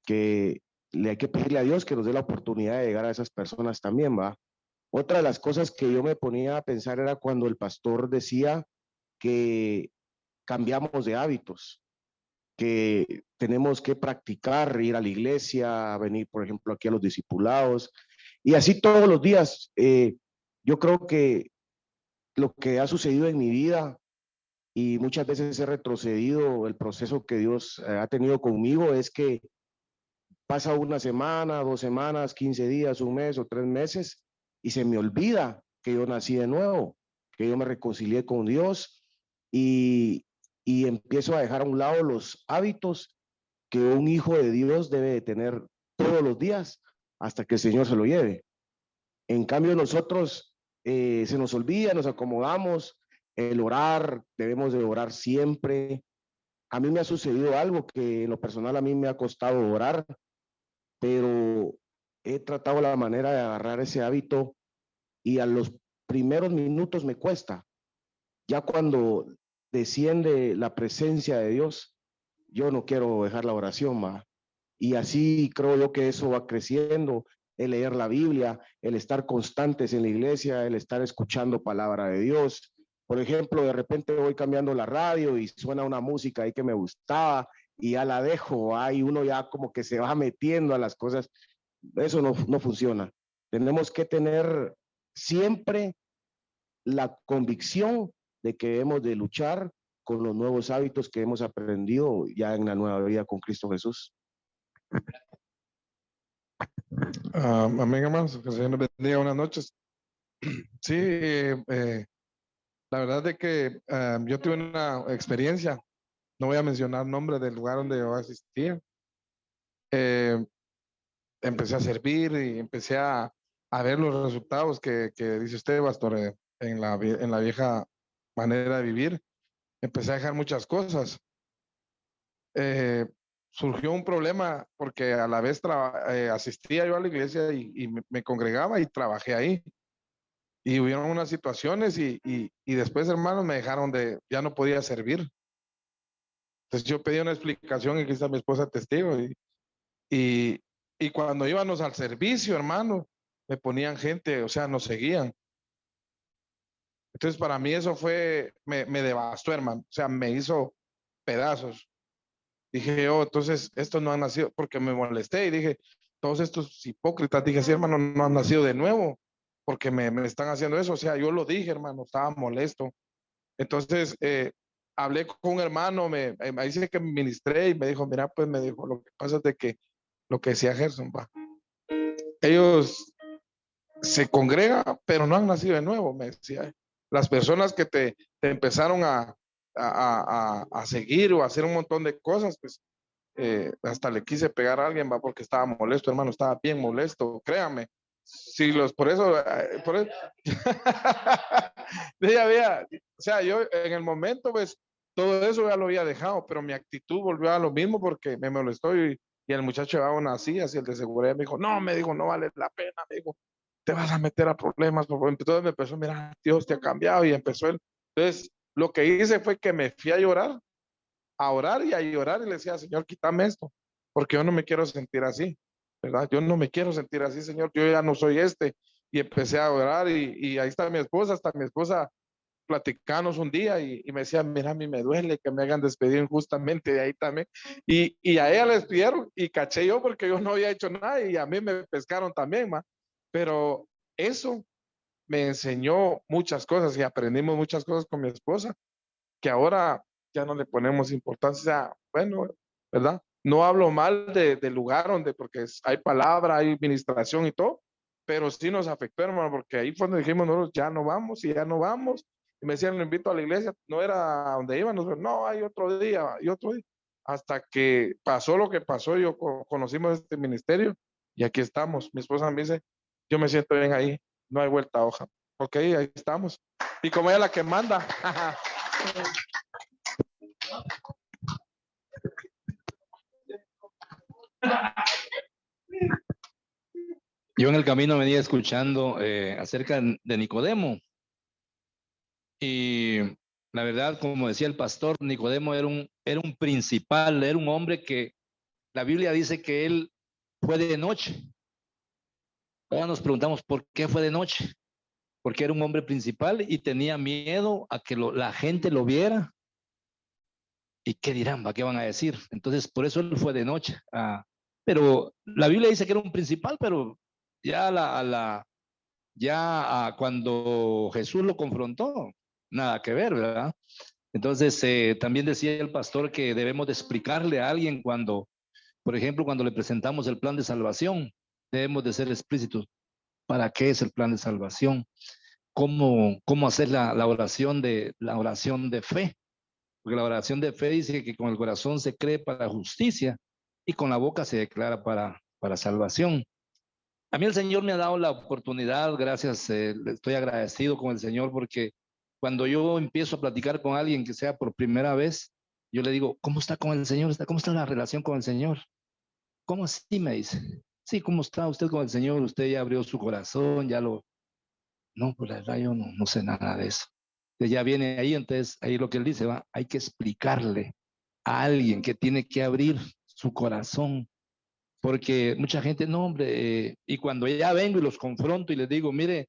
le hay que pedirle a Dios que nos dé la oportunidad de llegar a esas personas también, ¿va? Otra de las cosas que yo me ponía a pensar era cuando el pastor decía que cambiamos de hábitos, que tenemos que practicar, ir a la iglesia, venir, por ejemplo, aquí a los discipulados, y así todos los días. Yo creo que lo que ha sucedido en mi vida y muchas veces he retrocedido el proceso que Dios ha tenido conmigo es que pasa una semana, 2 semanas, 15 días, un mes o 3 meses y se me olvida que yo nací de nuevo, que yo me reconcilié con Dios y empiezo a dejar a un lado los hábitos que un hijo de Dios debe de tener todos los días hasta que el Señor se lo lleve. En cambio nosotros se nos olvida, nos acomodamos, el orar, debemos de orar siempre. A mí me ha sucedido algo que en lo personal a mí me ha costado orar, pero he tratado la manera de agarrar ese hábito y a los primeros minutos me cuesta. Ya cuando desciende la presencia de Dios, yo no quiero dejar la oración, ma. Y así creo yo que eso va creciendo, el leer la Biblia, el estar constantes en la iglesia, el estar escuchando palabra de Dios. Por ejemplo, de repente voy cambiando la radio y suena una música ahí que me gustaba y ya la dejo, ahí uno ya como que se va metiendo a las cosas. Eso no funciona. Tenemos que tener siempre la convicción de que debemos de luchar con los nuevos hábitos que hemos aprendido ya en la nueva vida con Cristo Jesús. Amén, hermanos. Que el Señor nos bendiga. Buenas noches. Sí, la verdad es que yo tuve una experiencia. No voy a mencionar nombre del lugar donde yo asistía. Empecé a servir y empecé a ver los resultados que dice usted, pastor, en la vieja manera de vivir. Empecé a dejar muchas cosas. Surgió un problema porque a la vez asistía yo a la iglesia y me congregaba y trabajé ahí. Y hubieron unas situaciones y después, hermanos, me dejaron ya no podía servir. Entonces yo pedí una explicación y aquí está mi esposa testigo. Y, y cuando íbamos al servicio, hermano, me ponían gente, o sea, nos seguían. Entonces para mí eso me devastó, hermano. O sea, me hizo pedazos. Dije yo, entonces estos no han nacido, porque me molesté y dije, todos estos hipócritas, dije, sí, hermano, no han nacido de nuevo, porque me están haciendo eso. O sea, yo lo dije, hermano, estaba molesto. Entonces, hablé con un hermano, me dice que me ministré y me dijo, mira, pues me dijo, lo que pasa es de que lo que decía Gerson, va, ellos se congregan, pero no han nacido de nuevo, me decía. Las personas que te empezaron a seguir o a hacer un montón de cosas, pues hasta le quise pegar a alguien, va, porque estaba molesto, hermano, estaba bien molesto, créame. Sí, por eso, vea, o sea, yo en el momento, pues, todo eso ya lo había dejado, pero mi actitud volvió a lo mismo porque me molestó y el muchacho llevaba una silla, así el de seguridad me dijo, no, me dijo, no vale la pena, me dijo, te vas a meter a problemas, entonces me empezó, mira, Dios te ha cambiado y empezó él. Entonces, lo que hice fue que me fui a llorar, a orar y a llorar y le decía, Señor, quítame esto, porque yo no me quiero sentir así, ¿verdad? Yo no me quiero sentir así, Señor, yo ya no soy este. Y empecé a orar y ahí está mi esposa, hasta mi esposa platicamos un día y me decía, mira, a mí me duele que me hayan despedido injustamente de ahí también. Y a ella le despidieron y caché yo porque yo no había hecho nada y a mí me pescaron también, ma. Pero eso me enseñó muchas cosas y aprendimos muchas cosas con mi esposa que ahora ya no le ponemos importancia. Bueno, ¿verdad? No hablo mal del lugar donde, porque hay palabra, hay administración y todo, pero sí nos afectó, hermano, porque ahí fue donde dijimos, nosotros ya no vamos y ya no vamos. Y me decían, lo invito a la iglesia, no era donde íbamos, pero no, hay otro día, y otro día. Hasta que pasó lo que pasó, yo conocimos este ministerio y aquí estamos. Mi esposa me dice, yo me siento bien ahí, no hay vuelta a hoja. Ok, ahí estamos. Y como ella es la que manda. Yo en el camino venía escuchando acerca de Nicodemo y la verdad, como decía el pastor, Nicodemo era un principal, era un hombre que la Biblia dice que él fue de noche. Ahora nos preguntamos por qué fue de noche, porque era un hombre principal y tenía miedo a que la gente lo viera. ¿Y qué dirán? ¿Va? ¿Qué van a decir? Entonces, por eso él fue de noche. Pero la Biblia dice que era un principal, pero ya cuando Jesús lo confrontó, nada que ver, ¿verdad? Entonces, también decía el pastor que debemos de explicarle a alguien cuando, por ejemplo, cuando le presentamos el plan de salvación, debemos de ser explícitos. ¿Para qué es el plan de salvación? ¿Cómo hacer la oración de fe? Porque la oración de fe dice que con el corazón se cree para justicia y con la boca se declara para salvación. A mí el Señor me ha dado la oportunidad, gracias, estoy agradecido con el Señor porque cuando yo empiezo a platicar con alguien que sea por primera vez, yo le digo, ¿cómo está con el Señor? ¿Cómo está la relación con el Señor? ¿Cómo así? Me dice. Sí, ¿cómo está usted con el Señor? Usted ya abrió su corazón, ya lo... No, pues la verdad yo no sé nada de eso. Que ya viene ahí, entonces ahí lo que él dice, hay que explicarle a alguien que tiene que abrir su corazón, porque mucha gente, no, hombre, y cuando ya vengo y los confronto y les digo, mire,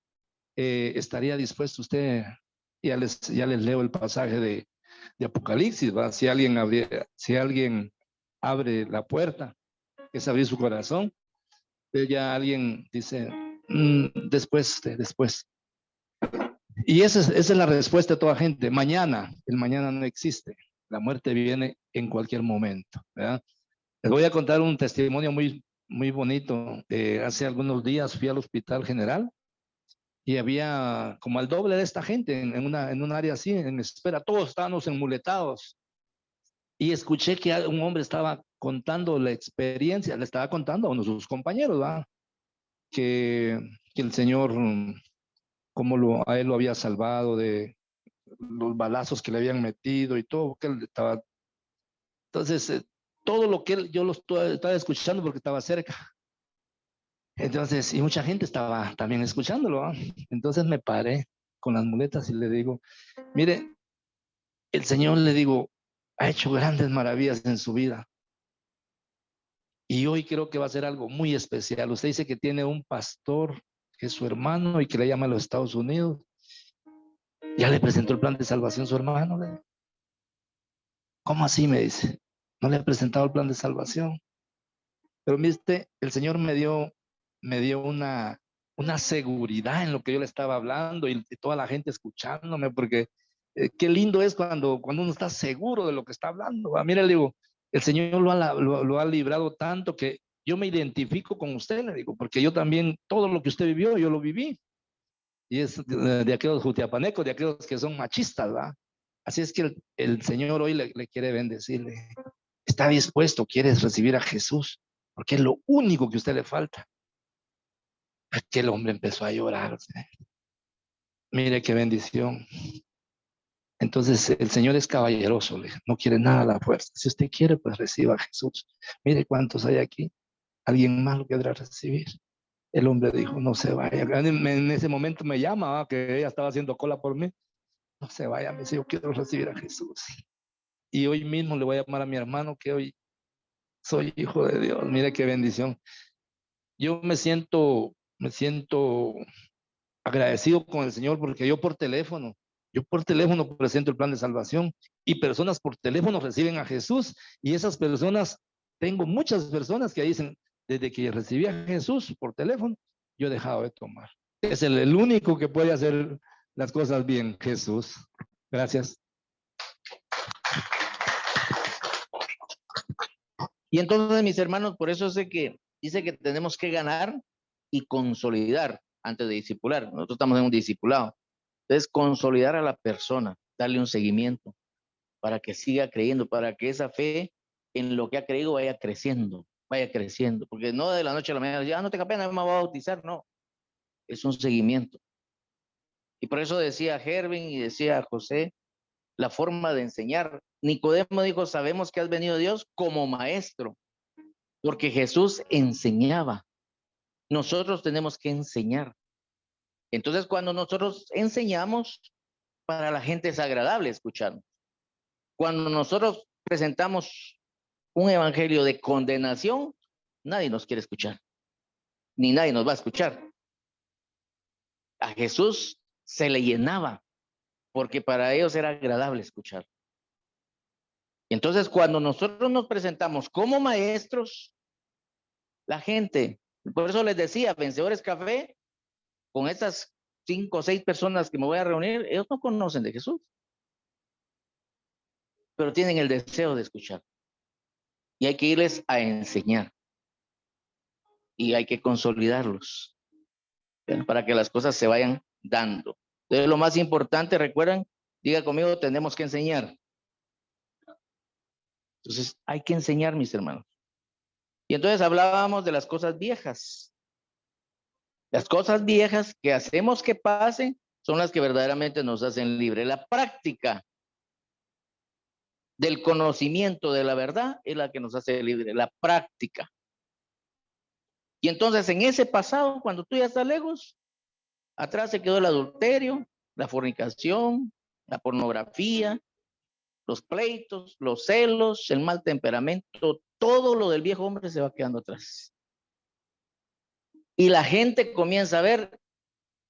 estaría dispuesto usted, ya les leo el pasaje de Apocalipsis, ¿va? Si alguien abre la puerta, es abrir su corazón, entonces ya alguien dice, después. Y esa es la respuesta de toda gente. El mañana no existe. La muerte viene en cualquier momento, ¿verdad? Les voy a contar un testimonio muy, muy bonito. Hace algunos días fui al Hospital General y había como al doble de esta gente en un área así, en espera. Todos estábamos enmuletados. Y escuché que un hombre estaba contando la experiencia, le estaba contando a uno de sus compañeros, ¿verdad? Que el Señor, a él lo había salvado de los balazos que le habían metido y todo, que él estaba. Entonces, todo lo que yo lo estaba escuchando porque estaba cerca. Entonces, y mucha gente estaba también escuchándolo, ¿eh? Entonces me paré con las muletas y le digo, mire, el Señor, le digo, ha hecho grandes maravillas en su vida. Y hoy creo que va a ser algo muy especial. Usted dice que tiene un pastor que es su hermano y que le llama a los Estados Unidos. Ya le presentó el plan de salvación a su hermano. ¿Cómo así? Me dice. No le he presentado el plan de salvación. Pero viste, el Señor me dio una seguridad en lo que yo le estaba hablando y toda la gente escuchándome, porque qué lindo es cuando uno está seguro de lo que está hablando. Mira, le digo, el Señor lo ha librado tanto que yo me identifico con usted, le digo, porque yo también, todo lo que usted vivió, yo lo viví. Y es de aquellos jutiapanecos, de aquellos que son machistas, ¿verdad? Así es que el Señor hoy le quiere bendecirle. Está dispuesto, quieres recibir a Jesús, porque es lo único que a usted le falta. Aquel hombre empezó a llorar. Mire qué bendición. Entonces el Señor es caballeroso, no quiere nada a la fuerza. Si usted quiere, pues reciba a Jesús. Mire cuántos hay aquí. Alguien más lo querrá recibir. El hombre dijo, no se vaya. En ese momento me llama, que ella estaba haciendo cola por mí. No se vaya, me dice, yo quiero recibir a Jesús. Y hoy mismo le voy a llamar a mi hermano que hoy soy hijo de Dios. Mire qué bendición. Yo me siento agradecido con el Señor porque yo por teléfono presento el plan de salvación y personas por teléfono reciben a Jesús y esas personas, tengo muchas personas que dicen, desde que recibí a Jesús por teléfono, yo he dejado de tomar. Es el único que puede hacer las cosas bien, Jesús. Gracias. Y entonces, mis hermanos, por eso sé que dice que tenemos que ganar y consolidar antes de discipular. Nosotros estamos en un discipulado. Entonces, consolidar a la persona, darle un seguimiento para que siga creyendo, para que esa fe en lo que ha creído vaya creciendo. Porque no de la noche a la mañana, ya no tenga pena, me voy a bautizar, no. Es un seguimiento. Y por eso decía Hervin y decía José, la forma de enseñar. Nicodemo dijo, sabemos que has venido Dios como maestro, porque Jesús enseñaba. Nosotros tenemos que enseñar. Entonces, cuando nosotros enseñamos, para la gente es agradable escucharnos. Cuando nosotros presentamos un evangelio de condenación, nadie nos quiere escuchar, ni nadie nos va a escuchar. A Jesús se le llenaba, porque para ellos era agradable escuchar. Entonces, cuando nosotros nos presentamos como maestros, la gente, por eso les decía, Vencedores Café, con estas 5 o 6 personas que me voy a reunir, ellos no conocen de Jesús, pero tienen el deseo de escuchar. Y hay que irles a enseñar. Y hay que consolidarlos, ¿bien? Para que las cosas se vayan dando. Entonces, lo más importante, recuerdan, diga conmigo, tenemos que enseñar. Entonces, hay que enseñar, mis hermanos. Y entonces hablábamos de las cosas viejas. Las cosas viejas que hacemos que pasen son las que verdaderamente nos hacen libres. La práctica del conocimiento de la verdad es la que nos hace libres. La práctica. Y entonces en ese pasado, cuando tú ya estás lejos, atrás se quedó el adulterio, la fornicación, la pornografía, los pleitos, los celos, el mal temperamento, todo lo del viejo hombre se va quedando atrás. Y la gente comienza a ver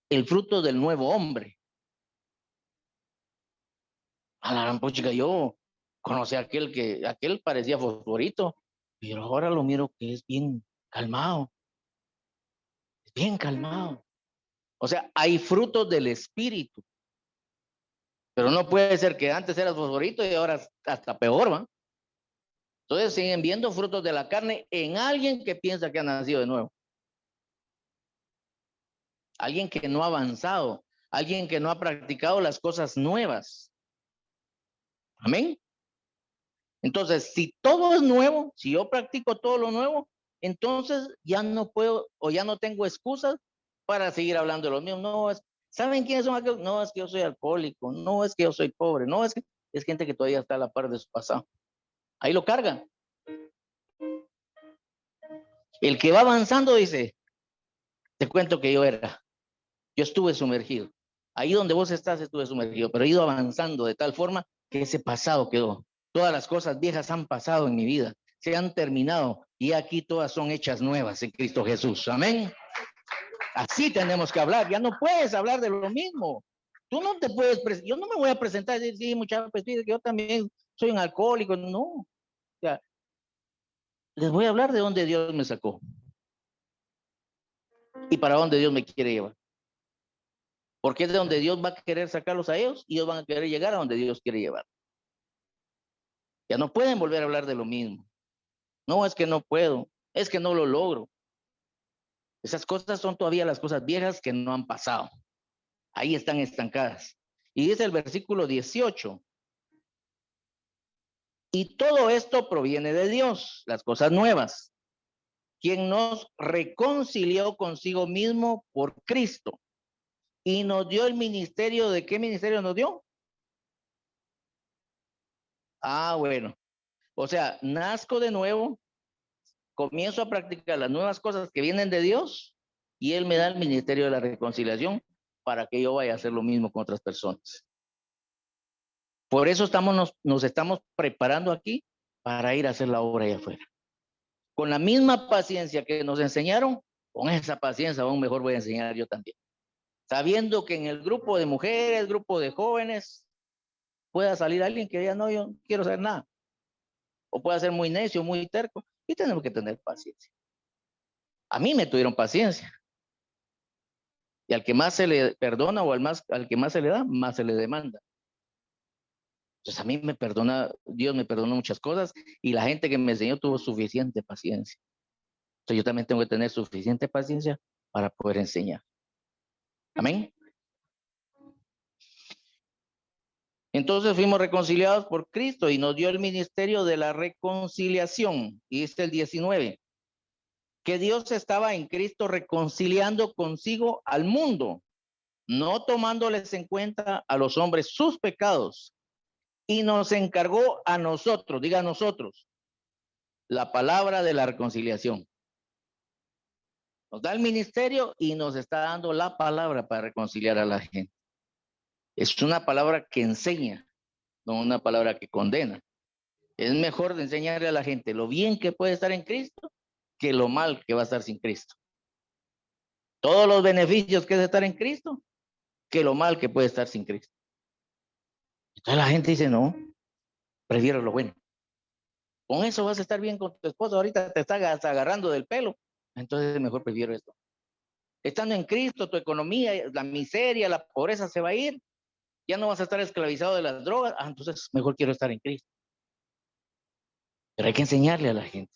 el fruto del nuevo hombre. A la gran puchica, yo conocí a aquel parecía fosforito, pero ahora lo miro que es bien calmado. Es bien calmado. O sea, hay frutos del espíritu. Pero no puede ser que antes eras fosforito y ahora hasta peor, ¿va? Entonces siguen viendo frutos de la carne en alguien que piensa que ha nacido de nuevo. Alguien que no ha avanzado, alguien que no ha practicado las cosas nuevas. Amén. Entonces, si todo es nuevo, si yo practico todo lo nuevo, entonces ya no puedo o ya no tengo excusas para seguir hablando de lo mío. No, ¿saben quiénes son aquellos? No, es que yo soy alcohólico, no es que yo soy pobre, no, es que es gente que todavía está a la par de su pasado. Ahí lo cargan. El que va avanzando dice, te cuento que yo estuve sumergido. Ahí donde vos estás estuve sumergido, pero he ido avanzando de tal forma que ese pasado quedó. Todas las cosas viejas han pasado en mi vida, se han terminado y aquí todas son hechas nuevas en Cristo Jesús. Amén. Así tenemos que hablar. Ya no puedes hablar de lo mismo. Tú no te puedes, yo no me voy a presentar y decir, sí, muchachos, pues, que yo también soy un alcohólico. No. O sea, les voy a hablar de dónde Dios me sacó y para dónde Dios me quiere llevar. Porque es de donde Dios va a querer sacarlos a ellos y ellos van a querer llegar a donde Dios quiere llevar. Ya no pueden volver a hablar de lo mismo. No, es que no puedo, es que no lo logro. Esas cosas son todavía las cosas viejas que no han pasado. Ahí están estancadas. Y dice el versículo 18. Y todo esto proviene de Dios, las cosas nuevas, quien nos reconcilió consigo mismo por Cristo y nos dio el ministerio. ¿De qué ministerio nos dio? Ah, bueno. O sea, nazco de nuevo, comienzo a practicar las nuevas cosas que vienen de Dios y Él me da el ministerio de la reconciliación para que yo vaya a hacer lo mismo con otras personas. Por eso nos estamos preparando aquí para ir a hacer la obra allá afuera. Con la misma paciencia que nos enseñaron, con esa paciencia aún mejor voy a enseñar yo también. Sabiendo que en el grupo de mujeres, grupo de jóvenes, pueda salir alguien que diga, no, yo no quiero saber nada. O pueda ser muy necio, muy terco. Y tenemos que tener paciencia. A mí me tuvieron paciencia. Y al que más se le perdona o al que más se le da, más se le demanda. Entonces a mí me perdona, Dios me perdonó muchas cosas y la gente que me enseñó tuvo suficiente paciencia. Entonces yo también tengo que tener suficiente paciencia para poder enseñar. Amén. Entonces fuimos reconciliados por Cristo y nos dio el ministerio de la reconciliación. Y este es el 19. Que Dios estaba en Cristo reconciliando consigo al mundo, no tomándoles en cuenta a los hombres sus pecados. Y nos encargó a nosotros, diga a nosotros, la palabra de la reconciliación. Nos da el ministerio y nos está dando la palabra para reconciliar a la gente. Es una palabra que enseña, no una palabra que condena. Es mejor de enseñarle a la gente lo bien que puede estar en Cristo que lo mal que va a estar sin Cristo. Todos los beneficios que es estar en Cristo que lo mal que puede estar sin Cristo. Entonces la gente dice, no, prefiero lo bueno. Con eso vas a estar bien con tu esposo. Ahorita te estás agarrando del pelo. Entonces mejor prefiero esto. Estando en Cristo, tu economía, la miseria, la pobreza se va a ir. Ya no vas a estar esclavizado de las drogas. Entonces mejor quiero estar en Cristo. Pero hay que enseñarle a la gente.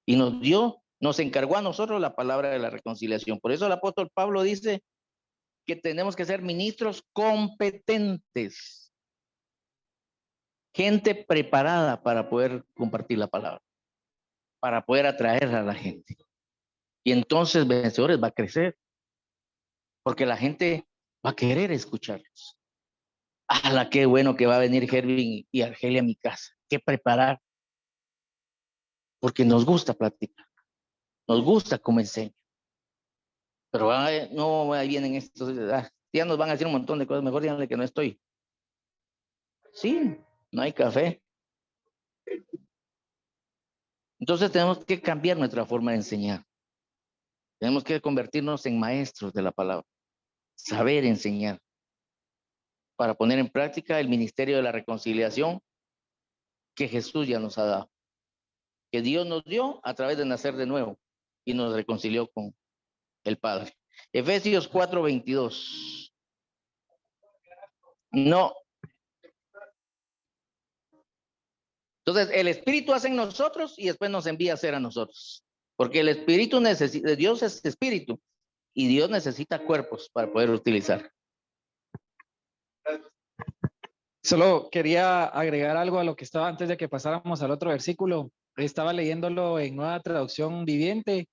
Y nos encargó a nosotros la palabra de la reconciliación. Por eso el apóstol Pablo dice que tenemos que ser ministros competentes. Gente preparada para poder compartir la palabra, para poder atraer a la gente. Y entonces Vencedores va a crecer, porque la gente va a querer escucharlos. ¡Hala, qué bueno que va a venir Hervin y Argelia a mi casa! ¡Qué preparar! Porque nos gusta platicar, nos gusta cómo enseño. Pero no, ahí vienen estos, ya nos van a decir un montón de cosas, mejor díganle que no estoy. Sí, no hay café. Entonces tenemos que cambiar nuestra forma de enseñar. Tenemos que convertirnos en maestros de la palabra, saber enseñar, para poner en práctica el ministerio de la reconciliación que Jesús ya nos ha dado, que Dios nos dio a través de nacer de nuevo y nos reconcilió con el Padre. Efesios 4:22. No. Entonces, el Espíritu hace en nosotros y después nos envía a hacer a nosotros. Porque el Espíritu necesita, Dios es Espíritu y Dios necesita cuerpos para poder utilizar. Solo quería agregar algo a lo que estaba antes de que pasáramos al otro versículo. Estaba leyéndolo en Nueva Traducción Viviente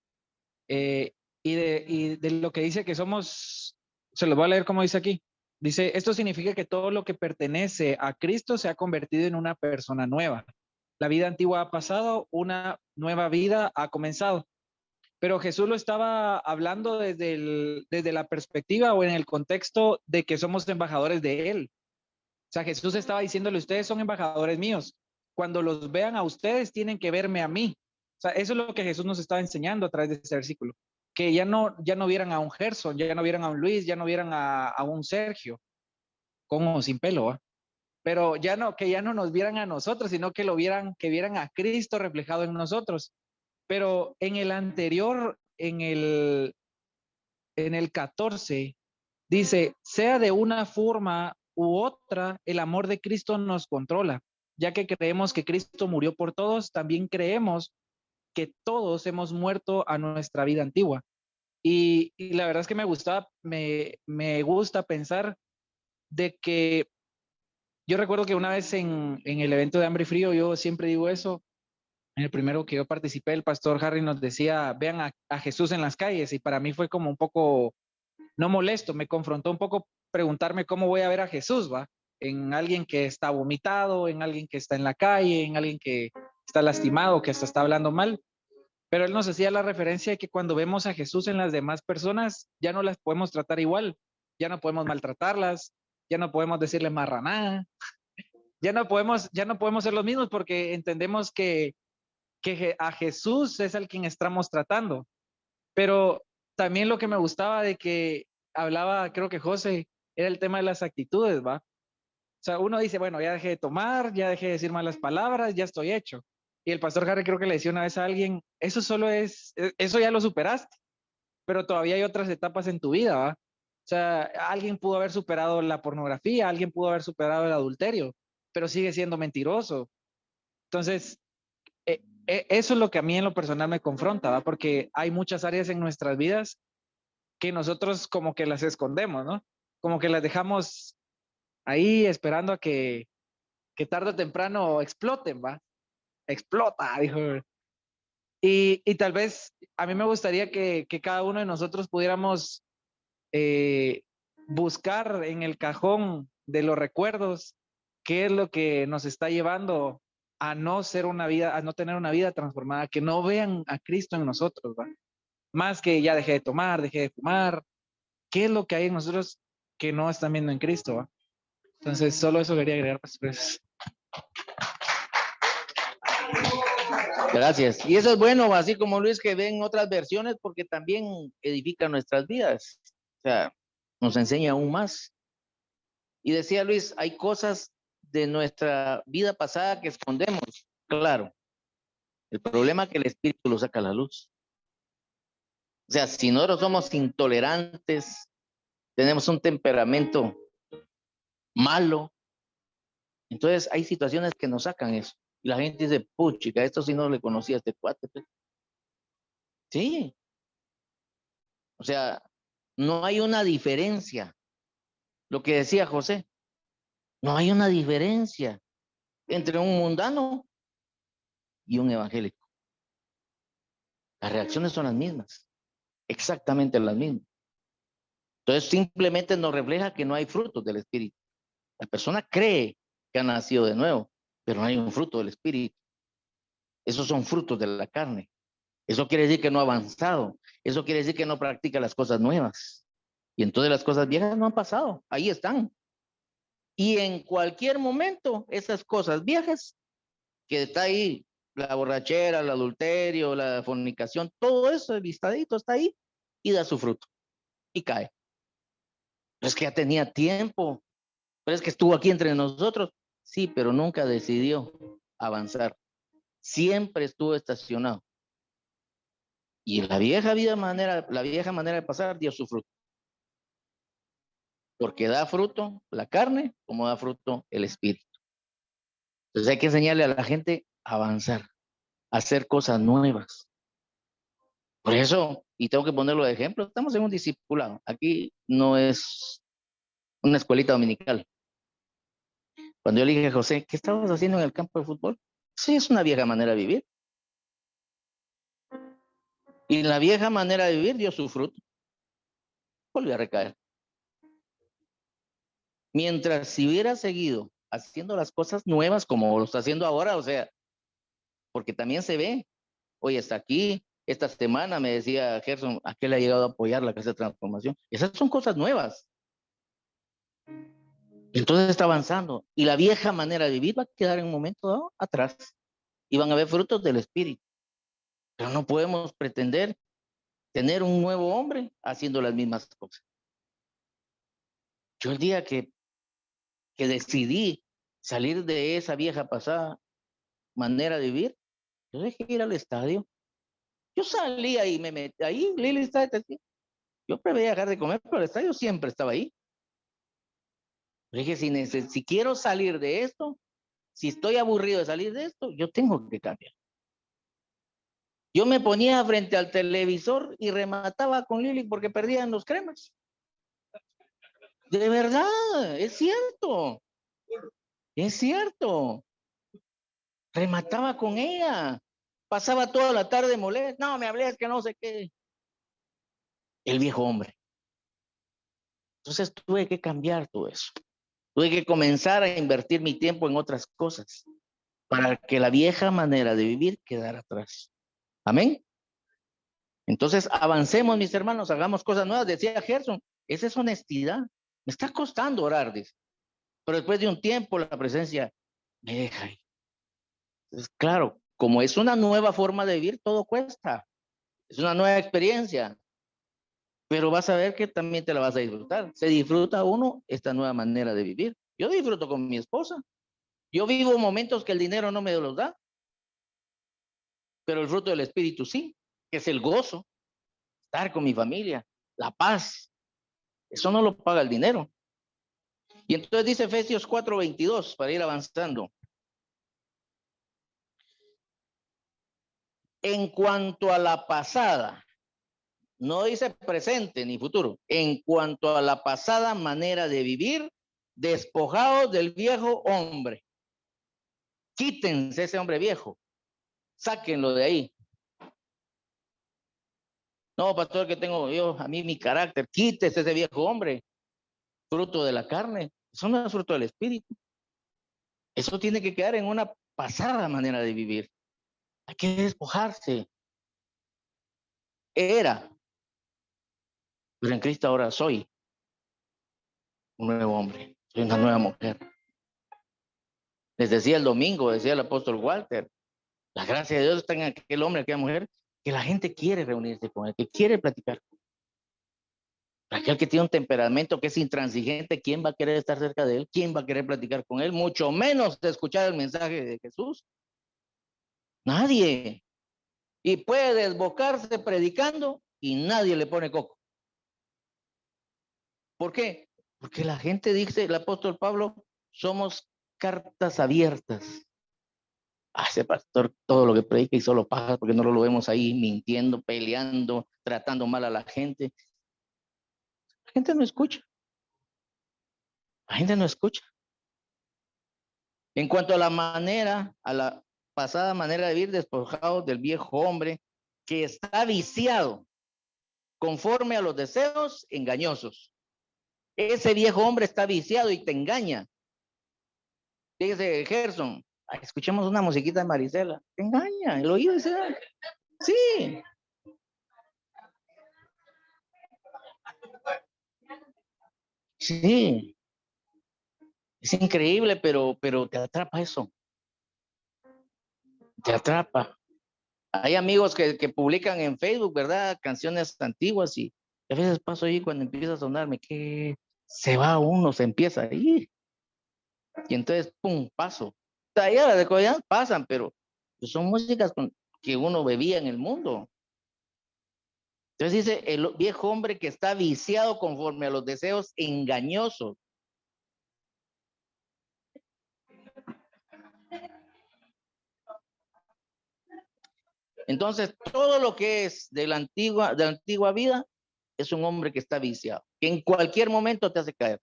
y de lo que dice que somos, se lo voy a leer como dice aquí. Dice, esto significa que todo lo que pertenece a Cristo se ha convertido en una persona nueva. La vida antigua ha pasado, una nueva vida ha comenzado. Pero Jesús lo estaba hablando desde la perspectiva o en el contexto de que somos embajadores de Él. O sea, Jesús estaba diciéndole, ustedes son embajadores míos. Cuando los vean a ustedes, tienen que verme a mí. O sea, eso es lo que Jesús nos estaba enseñando a través de este versículo. Que ya no vieran a un Gerson, ya no vieran a un Luis, ya no vieran a un Sergio, con o sin pelo, ¿eh? Pero que ya no nos vieran a nosotros, sino que que vieran a Cristo reflejado en nosotros. Pero en el anterior, en el 14, dice, sea de una forma u otra, el amor de Cristo nos controla. Ya que creemos que Cristo murió por todos, también creemos que todos hemos muerto a nuestra vida antigua. Y la verdad es que me gusta pensar de que yo recuerdo que una vez en el evento de Hambre y Frío, yo siempre digo eso, en el primero que yo participé, el pastor Harry nos decía, vean a Jesús en las calles, y para mí fue como un poco, no molesto, me confrontó un poco preguntarme cómo voy a ver a Jesús, ¿va? En alguien que está vomitado, en alguien que está en la calle, en alguien que está lastimado, que hasta está hablando mal. Pero él nos hacía la referencia de que cuando vemos a Jesús en las demás personas, ya no las podemos tratar igual, ya no podemos maltratarlas, ya no podemos decirle marranada, ya no podemos ser los mismos porque entendemos que a Jesús es al quien estamos tratando. Pero también lo que me gustaba de que hablaba, creo que José, era el tema de las actitudes, ¿va? O sea, uno dice, bueno, ya dejé de tomar, ya dejé de decir malas palabras, ya estoy hecho. Y el pastor Harry creo que le decía una vez a alguien, eso ya lo superaste, pero todavía hay otras etapas en tu vida, ¿va? O sea, alguien pudo haber superado la pornografía, alguien pudo haber superado el adulterio, pero sigue siendo mentiroso. Entonces, eso es lo que a mí en lo personal me confronta, ¿va? Porque hay muchas áreas en nuestras vidas que nosotros como que las escondemos, ¿no? Como que las dejamos ahí esperando a que tarde o temprano exploten, ¿va? Explota, dijo. Y tal vez a mí me gustaría que cada uno de nosotros pudiéramos buscar en el cajón de los recuerdos qué es lo que nos está llevando a no tener una vida transformada, que no vean a Cristo en nosotros, ¿va? más que ya dejé de tomar, dejé de fumar. ¿Qué es lo que hay en nosotros que no están viendo en Cristo? ¿Va? Entonces, solo eso quería agregar, pastores. Gracias. Y eso es bueno, así como Luis, que ven otras versiones, porque también edifica nuestras vidas. O sea, nos enseña aún más. Y decía Luis, hay cosas de nuestra vida pasada que escondemos. Claro. El problema es que el Espíritu lo saca a la luz. O sea, si nosotros somos intolerantes, tenemos un temperamento malo, entonces hay situaciones que nos sacan eso. Y la gente dice, puchica, esto sí no le conocía a este cuate. Pues. Sí. O sea, no hay una diferencia. Lo que decía José, no hay una diferencia entre un mundano y un evangélico. Las reacciones son las mismas, exactamente las mismas. Entonces simplemente nos refleja que no hay frutos del Espíritu. La persona cree que ha nacido de nuevo, pero no hay un fruto del Espíritu. Esos son frutos de la carne. Eso quiere decir que no ha avanzado. Eso quiere decir que no practica las cosas nuevas. Y entonces las cosas viejas no han pasado. Ahí están. Y en cualquier momento, esas cosas viejas, que está ahí, la borrachera, el adulterio, la fornicación, todo eso vistadito está ahí y da su fruto. Y cae. Pero es que ya tenía tiempo. Pero es que estuvo aquí entre nosotros. Sí, pero nunca decidió avanzar. Siempre estuvo estacionado. Y la vieja manera de pasar dio su fruto. Porque da fruto la carne como da fruto el espíritu. Entonces hay que enseñarle a la gente a avanzar, a hacer cosas nuevas. Por eso, y tengo que ponerlo de ejemplo, estamos en un discipulado. Aquí no es una escuelita dominical. Cuando yo le dije a José, ¿qué estabas haciendo en el campo de fútbol? Sí, es una vieja manera de vivir. Y la vieja manera de vivir dio su fruto. Volvió a recaer. Mientras si hubiera seguido haciendo las cosas nuevas como lo está haciendo ahora, o sea, porque también se ve, hoy está aquí, esta semana me decía Gerson, ¿a qué le ha llegado a apoyar la Casa de Transformación? Esas son cosas nuevas. Entonces está avanzando. Y la vieja manera de vivir va a quedar en un momento dado atrás. Y van a haber frutos del Espíritu. Pero no podemos pretender tener un nuevo hombre haciendo las mismas cosas. Yo el día que decidí salir de esa vieja pasada manera de vivir, yo dejé ir al estadio. Yo salía y me metí ahí, Lili está testigo. Yo prefería dejar de comer, pero el estadio siempre estaba ahí. Pero dije, si quiero salir de esto, si estoy aburrido de salir de esto, yo tengo que cambiar. Yo me ponía frente al televisor y remataba con Lili porque perdían los cremas. De verdad, es cierto. Es cierto. Remataba con ella. Pasaba toda la tarde molesto. No, me hablé, es que no sé qué. El viejo hombre. Entonces tuve que cambiar todo eso. Tuve que comenzar a invertir mi tiempo en otras cosas para que la vieja manera de vivir quedara atrás. Amén. Entonces avancemos, mis hermanos, hagamos cosas nuevas. Decía Gerson, esa es honestidad. Me está costando orar, dice. Pero después de un tiempo la presencia me deja ahí. Entonces, claro, como es una nueva forma de vivir, todo cuesta. Es una nueva experiencia. Pero vas a ver que también te la vas a disfrutar. Se disfruta uno esta nueva manera de vivir. Yo disfruto con mi esposa. Yo vivo momentos que el dinero no me los da, pero el fruto del Espíritu sí, que es el gozo, estar con mi familia, la paz. Eso no lo paga el dinero. Y entonces dice Efesios 4:22, para ir avanzando. En cuanto a la pasada, no dice presente ni futuro, en cuanto a la pasada manera de vivir, despojados del viejo hombre. Quítense ese hombre viejo, sáquenlo de ahí. No, pastor, que tengo yo, a mí mi carácter, quítese ese viejo hombre, fruto de la carne. Eso no es fruto del Espíritu. Eso tiene que quedar en una pasada manera de vivir. Hay que despojarse. Era, pero en Cristo ahora soy un nuevo hombre, soy una nueva mujer. Les decía el domingo, decía el apóstol Walter, la gracia de Dios está en aquel hombre, aquella mujer, que la gente quiere reunirse con él, que quiere platicar. Aquel que tiene un temperamento que es intransigente, ¿quién va a querer estar cerca de él? ¿Quién va a querer platicar con él? Mucho menos escuchar el mensaje de Jesús. Nadie. Y puede desbocarse predicando y nadie le pone coco. ¿Por qué? Porque la gente dice, el apóstol Pablo, somos cartas abiertas. Ese pastor todo lo que predica y solo paja porque no lo vemos ahí mintiendo, peleando, tratando mal a la gente. La gente no escucha. La gente no escucha. En cuanto a la manera, a la pasada manera de vivir, despojados del viejo hombre que está viciado conforme a los deseos engañosos. Ese viejo hombre está viciado y te engaña. Dice Gerson, escuchemos una musiquita de Marisela. Te engaña, el oído ese. Sí. Sí. Es increíble, pero te atrapa eso. Te atrapa. Hay amigos que publican en Facebook, ¿verdad? Canciones antiguas y a veces paso ahí cuando empieza a sonarme que se va uno, se empieza ahí. Y entonces, pum, paso. O sea, ya las de Coyán pasan, pero pues son músicas que uno bebía en el mundo. Entonces dice, el viejo hombre que está viciado conforme a los deseos engañosos. Entonces, todo lo que es de la antigua vida es un hombre que está viciado, que en cualquier momento te hace caer.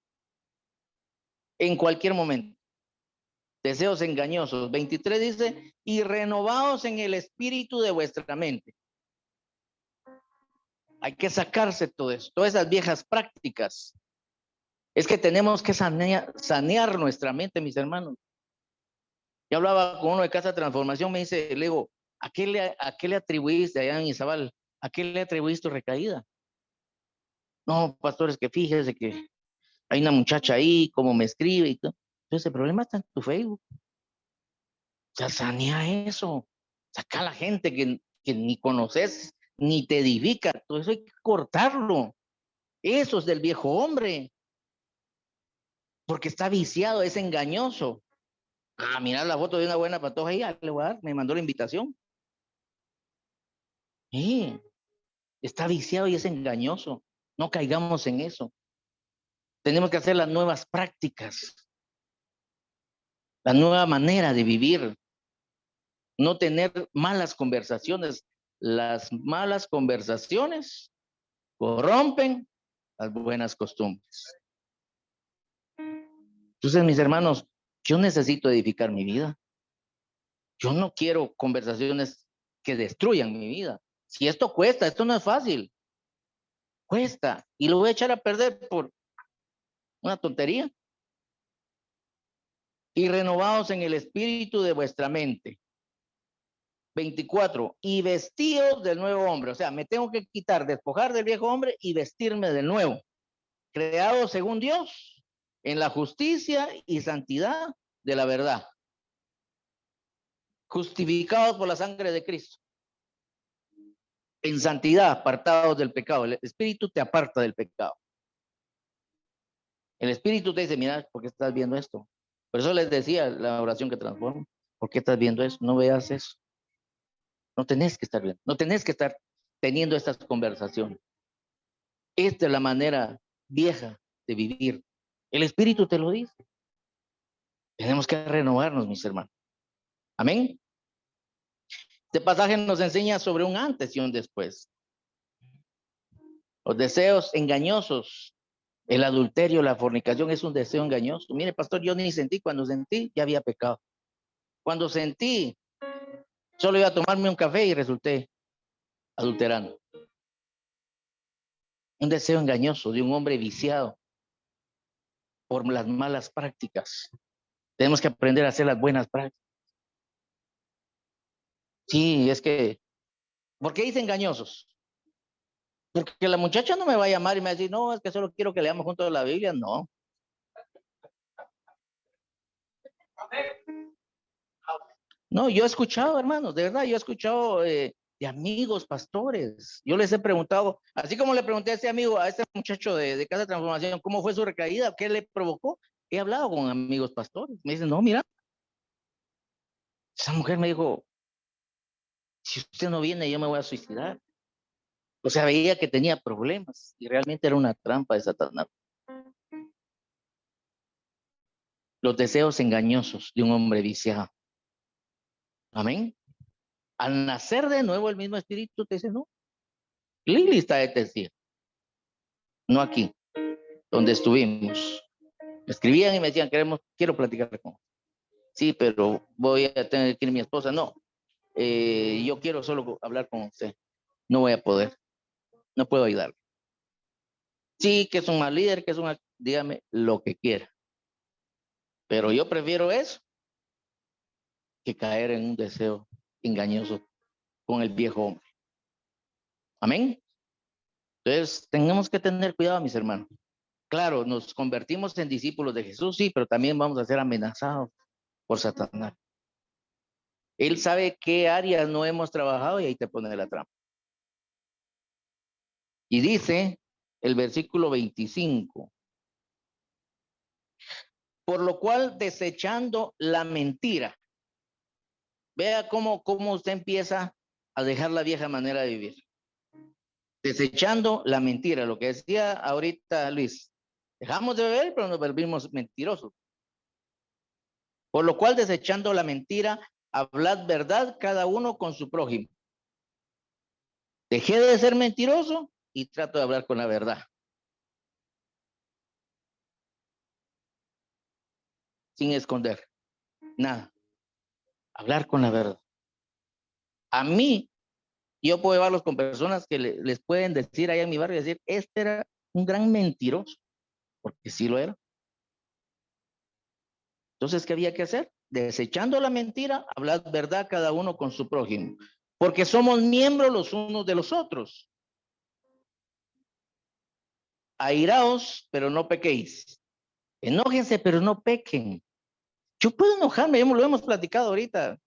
En cualquier momento. Deseos engañosos. 23 dice, y renovados en el espíritu de vuestra mente. Hay que sacarse todo eso, todas esas viejas prácticas. Es que tenemos que sanear nuestra mente, mis hermanos. Yo hablaba con uno de Casa Transformación, me dice, le digo, ¿a qué le atribuiste allá en Izabal? ¿A qué le atribuiste tu recaída? No, pastores, que fíjese que hay una muchacha ahí, como me escribe y todo. Entonces el problema está en tu Facebook. O sea, sanea eso. Saca a la gente que ni conoces, ni te edifica. Todo eso hay que cortarlo. Eso es del viejo hombre. Porque está viciado, es engañoso. Ah, mira la foto de una buena patoja ahí, le voy a dar, me mandó la invitación. Sí, está viciado y es engañoso. No caigamos en eso. Tenemos que hacer las nuevas prácticas, la nueva manera de vivir. No tener malas conversaciones. Las malas conversaciones corrompen las buenas costumbres. Entonces, mis hermanos, yo necesito edificar mi vida. Yo no quiero conversaciones que destruyan mi vida. Si esto cuesta, esto no es fácil. Cuesta. Y lo voy a echar a perder por una tontería. Y renovados en el espíritu de vuestra mente. 24. Y vestidos del nuevo hombre. O sea, me tengo que quitar, despojar del viejo hombre y vestirme del nuevo. Creado según Dios, en la justicia y santidad de la verdad. Justificados por la sangre de Cristo. En santidad, apartados del pecado. El Espíritu te aparta del pecado. El Espíritu te dice, mira, ¿por qué estás viendo esto? Por eso les decía la oración que transforma. ¿Por qué estás viendo eso? No veas eso. No tenés que estar viendo. No tenés que estar teniendo estas conversaciones. Esta es la manera vieja de vivir. El Espíritu te lo dice. Tenemos que renovarnos, mis hermanos. Amén. Este pasaje nos enseña sobre un antes y un después. Los deseos engañosos, el adulterio, la fornicación es un deseo engañoso. Mire, pastor, yo ni sentí, cuando sentí ya había pecado. Cuando sentí, solo iba a tomarme un café y resulté adulterando. Un deseo engañoso de un hombre viciado por las malas prácticas. Tenemos que aprender a hacer las buenas prácticas. Sí, es que, ¿por qué dice engañosos? Porque la muchacha no me va a llamar y me va a decir, no, es que solo quiero que leamos juntos la Biblia. No. No, yo he escuchado, hermanos, de verdad, yo he escuchado de amigos, pastores. Yo les he preguntado, así como le pregunté a este amigo, a este muchacho de Casa de Transformación, ¿cómo fue su recaída? ¿Qué le provocó? He hablado con amigos pastores. Me dicen, no, mira, esa mujer me dijo, si usted no viene, yo me voy a suicidar. O sea, veía que tenía problemas y realmente era una trampa de Satanás. Los deseos engañosos de un hombre viciado. Amén. Al nacer de nuevo el mismo espíritu te dice, no, Lili está de testigo. No aquí, donde estuvimos. Me escribían y me decían, quiero platicar con. Sí, pero voy a tener que ir mi esposa. No, yo quiero solo hablar con usted. No voy a poder. No puedo ayudarle. Sí, que es un mal líder, que es una, dígame lo que quiera. Pero yo prefiero eso que caer en un deseo engañoso con el viejo hombre. Amén. Entonces, tenemos que tener cuidado, mis hermanos. Claro, nos convertimos en discípulos de Jesús, sí, pero también vamos a ser amenazados por Satanás. Él sabe qué áreas no hemos trabajado y ahí te pone la trampa. Y dice el versículo 25, por lo cual desechando la mentira. Vea cómo usted empieza a dejar la vieja manera de vivir. Desechando la mentira, lo que decía ahorita Luis. Dejamos de beber, pero nos volvimos mentirosos. Por lo cual, desechando la mentira, hablad verdad cada uno con su prójimo. Dejé de ser mentiroso y trato de hablar con la verdad. Sin esconder nada. Hablar con la verdad. A mí, yo puedo llevarlos con personas que les pueden decir allá en mi barrio, decir, este era un gran mentiroso, porque sí lo era. Entonces, ¿qué había que hacer? Desechando la mentira, hablad verdad cada uno con su prójimo, porque somos miembros los unos de los otros. Airaos, pero no pequéis. Enójense, pero no pequen. Yo puedo enojarme, lo hemos platicado ahorita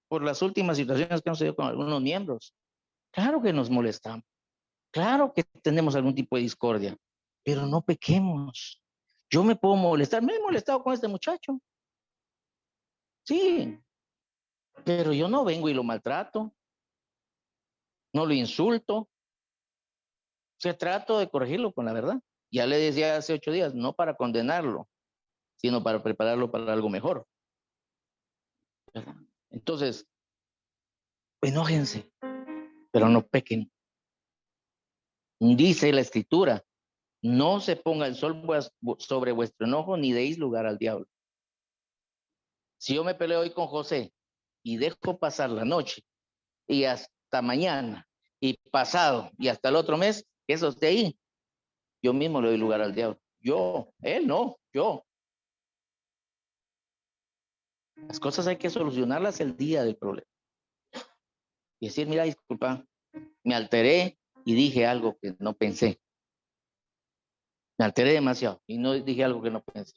por las últimas situaciones que hemos tenido con algunos miembros. Claro que nos molestamos, claro que tenemos algún tipo de discordia, pero no pequemos. Yo me puedo molestar, me he molestado con este muchacho. Sí, pero yo no vengo y lo maltrato, no lo insulto. Se trato de corregirlo con la verdad. Ya le decía hace 8 días, no para condenarlo, sino para prepararlo para algo mejor. Entonces, enójense, pero no pequen. Dice la escritura, no se ponga el sol sobre vuestro enojo ni deis lugar al diablo. Si yo me peleo hoy con José y dejo pasar la noche y hasta mañana y pasado y hasta el otro mes, eso esté ahí, yo mismo le doy lugar al diablo. Yo, él no, yo. Las cosas hay que solucionarlas el día del problema. Y decir, mira, disculpa, me alteré y dije algo que no pensé. Me alteré demasiado y no dije algo que no pensé.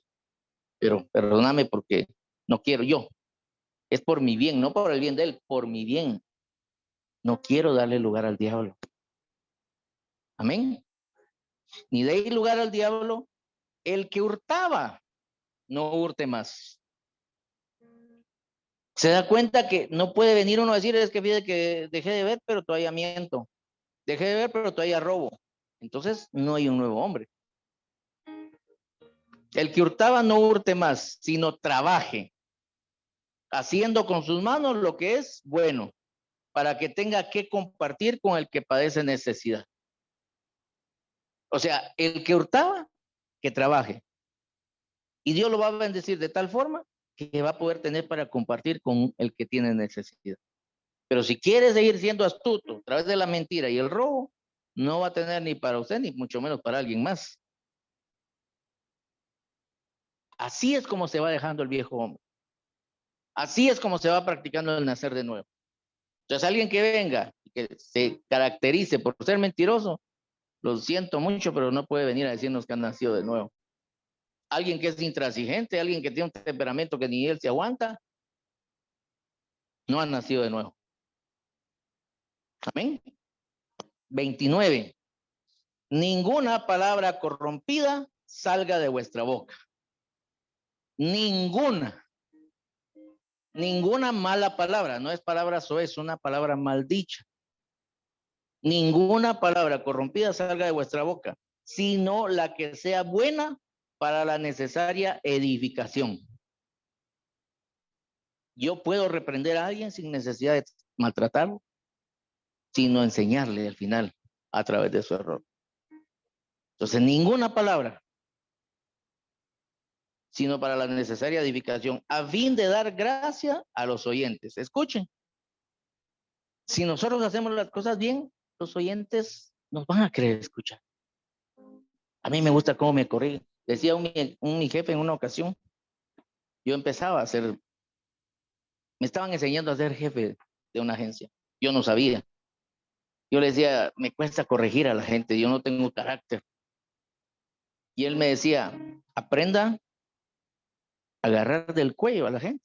Pero perdóname porque no quiero yo. Es por mi bien, no por el bien de él, por mi bien. No quiero darle lugar al diablo. Amén. Ni deis lugar al diablo. El que hurtaba, no hurte más. Se da cuenta que no puede venir uno a decir, es que fíjate que dejé de ver, pero todavía miento. Dejé de ver, pero todavía robo. Entonces no hay un nuevo hombre. El que hurtaba no hurte más, sino trabaje, haciendo con sus manos lo que es bueno, para que tenga que compartir con el que padece necesidad. O sea, el que hurtaba, que trabaje. Y Dios lo va a bendecir de tal forma que va a poder tener para compartir con el que tiene necesidad. Pero si quiere seguir siendo astuto a través de la mentira y el robo, no va a tener ni para usted, ni mucho menos para alguien más. Así es como se va dejando el viejo hombre. Así es como se va practicando el nacer de nuevo. Entonces, alguien que venga que se caracterice por ser mentiroso, lo siento mucho, pero no puede venir a decirnos que han nacido de nuevo. Alguien que es intransigente, alguien que tiene un temperamento que ni él se aguanta, no ha nacido de nuevo. Amén. 29. Ninguna palabra corrompida salga de vuestra boca. Ninguna mala palabra, no es palabra soez, es una palabra maldicha. Ninguna palabra corrompida salga de vuestra boca, sino la que sea buena para la necesaria edificación. Yo puedo reprender a alguien sin necesidad de maltratarlo, sino enseñarle al final a través de su error. Entonces, ninguna palabra, sino para la necesaria edificación, a fin de dar gracia a los oyentes. Escuchen, si nosotros hacemos las cosas bien, los oyentes nos van a querer escuchar. A mí me gusta cómo me corrí. Decía mi jefe en una ocasión, yo empezaba a ser, me estaban enseñando a ser jefe de una agencia. Yo no sabía. Yo le decía, me cuesta corregir a la gente, yo no tengo carácter. Y él me decía, aprenda a agarrar del cuello a la gente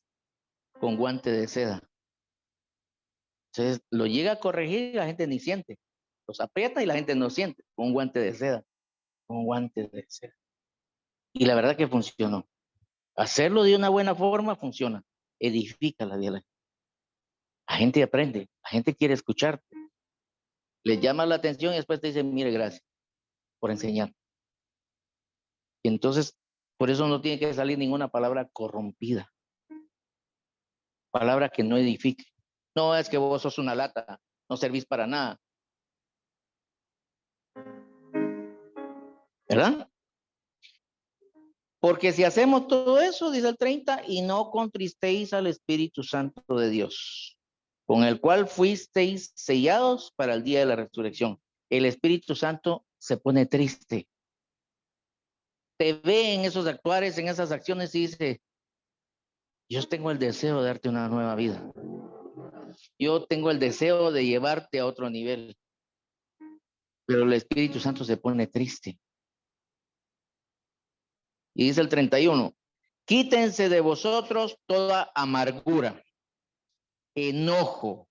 con guante de seda. Entonces lo llega a corregir y la gente ni siente. Los aprieta y la gente no siente, con un guante de seda. Con guante de seda. Y la verdad que funcionó. Hacerlo de una buena forma funciona. Edifica la vida. La gente aprende, la gente quiere escucharte. Le llama la atención y después te dicen, mire, gracias por enseñar. Y entonces, por eso no tiene que salir ninguna palabra corrompida. Palabra que no edifique. No, es que vos sos una lata, no servís para nada. ¿Verdad? Porque si hacemos todo eso, dice el 30, y no contristéis al Espíritu Santo de Dios, con el cual fuisteis sellados para el día de la resurrección. El Espíritu Santo se pone triste. Te ve en esos actuares, en esas acciones y dice, yo tengo el deseo de darte una nueva vida. Yo tengo el deseo de llevarte a otro nivel. Pero el Espíritu Santo se pone triste. Y dice el 31, quítense de vosotros toda amargura, enojo,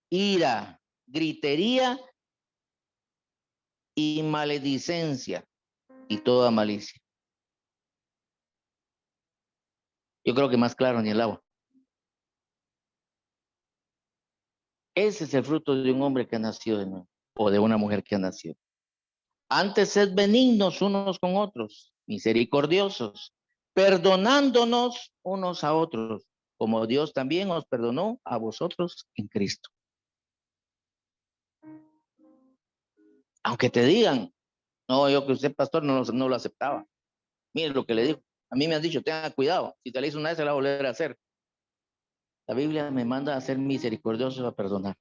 ira, gritería y maledicencia y toda malicia. Yo creo que más claro ni el agua. Ese es el fruto de un hombre que ha nacido de nuevo o de una mujer que ha nacido. Antes sed benignos unos con otros, misericordiosos, perdonándonos unos a otros, como Dios también os perdonó a vosotros en Cristo. Aunque te digan, no, yo que usted pastor no lo aceptaba. Mire lo que le digo. A mí me han dicho, tenga cuidado, si te la hizo una vez se la va a volver a hacer. La Biblia me manda a ser misericordioso, a perdonar.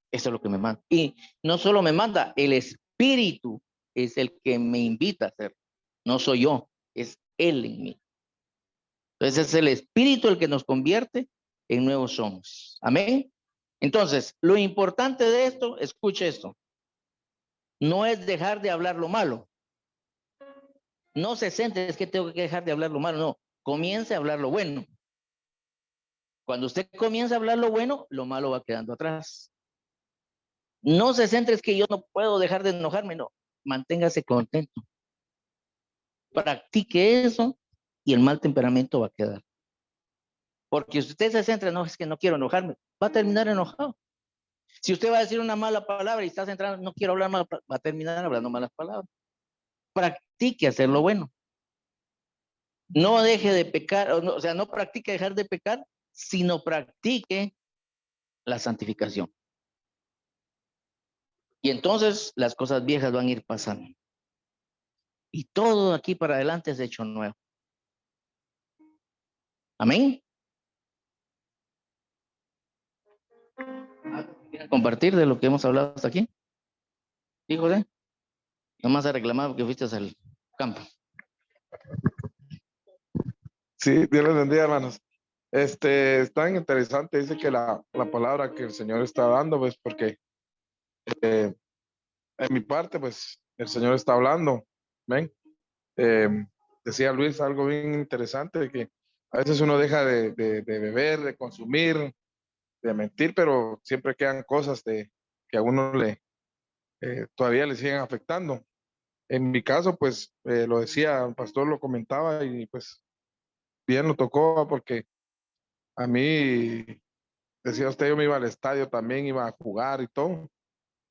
Eso es lo que me manda. Y no solo me manda, el Espíritu es el que me invita a hacer. No soy yo, es Él en mí. Entonces es el Espíritu el que nos convierte en nuevos hombres. Amén. Entonces, lo importante de esto, escuche esto, no es dejar de hablar lo malo. No se centre, es que tengo que dejar de hablar lo malo, no. Comience a hablar lo bueno. Cuando usted comienza a hablar lo bueno, lo malo va quedando atrás. No se centre, es que yo no puedo dejar de enojarme, no. Manténgase contento. Practique eso y el mal temperamento va a quedar. Porque si usted se centra, no, es que no quiero enojarme, va a terminar enojado. Si usted va a decir una mala palabra y está centrado, no quiero hablar mal, va a terminar hablando malas palabras. Practique hacer lo bueno. No deje de pecar, o sea, no practique dejar de pecar, sino practique la santificación. Y entonces las cosas viejas van a ir pasando. Y todo aquí para adelante es hecho nuevo. Amén. ¿Quieren compartir de lo que hemos hablado hasta aquí? ¿Sí, José? Nomás a reclamar porque fuiste al campo. Sí, Dios les bendiga, hermanos. Es tan interesante, dice que la palabra que el Señor está dando, pues, porque en mi parte, pues, el Señor está hablando, ¿ven? Eh, decía Luis algo bien interesante, que a veces uno deja de beber, de consumir, de mentir, pero siempre quedan cosas que a uno todavía le siguen afectando. En mi caso, pues, lo decía, el pastor lo comentaba y pues bien lo tocó porque a mí, decía usted, yo me iba al estadio también, iba a jugar y todo.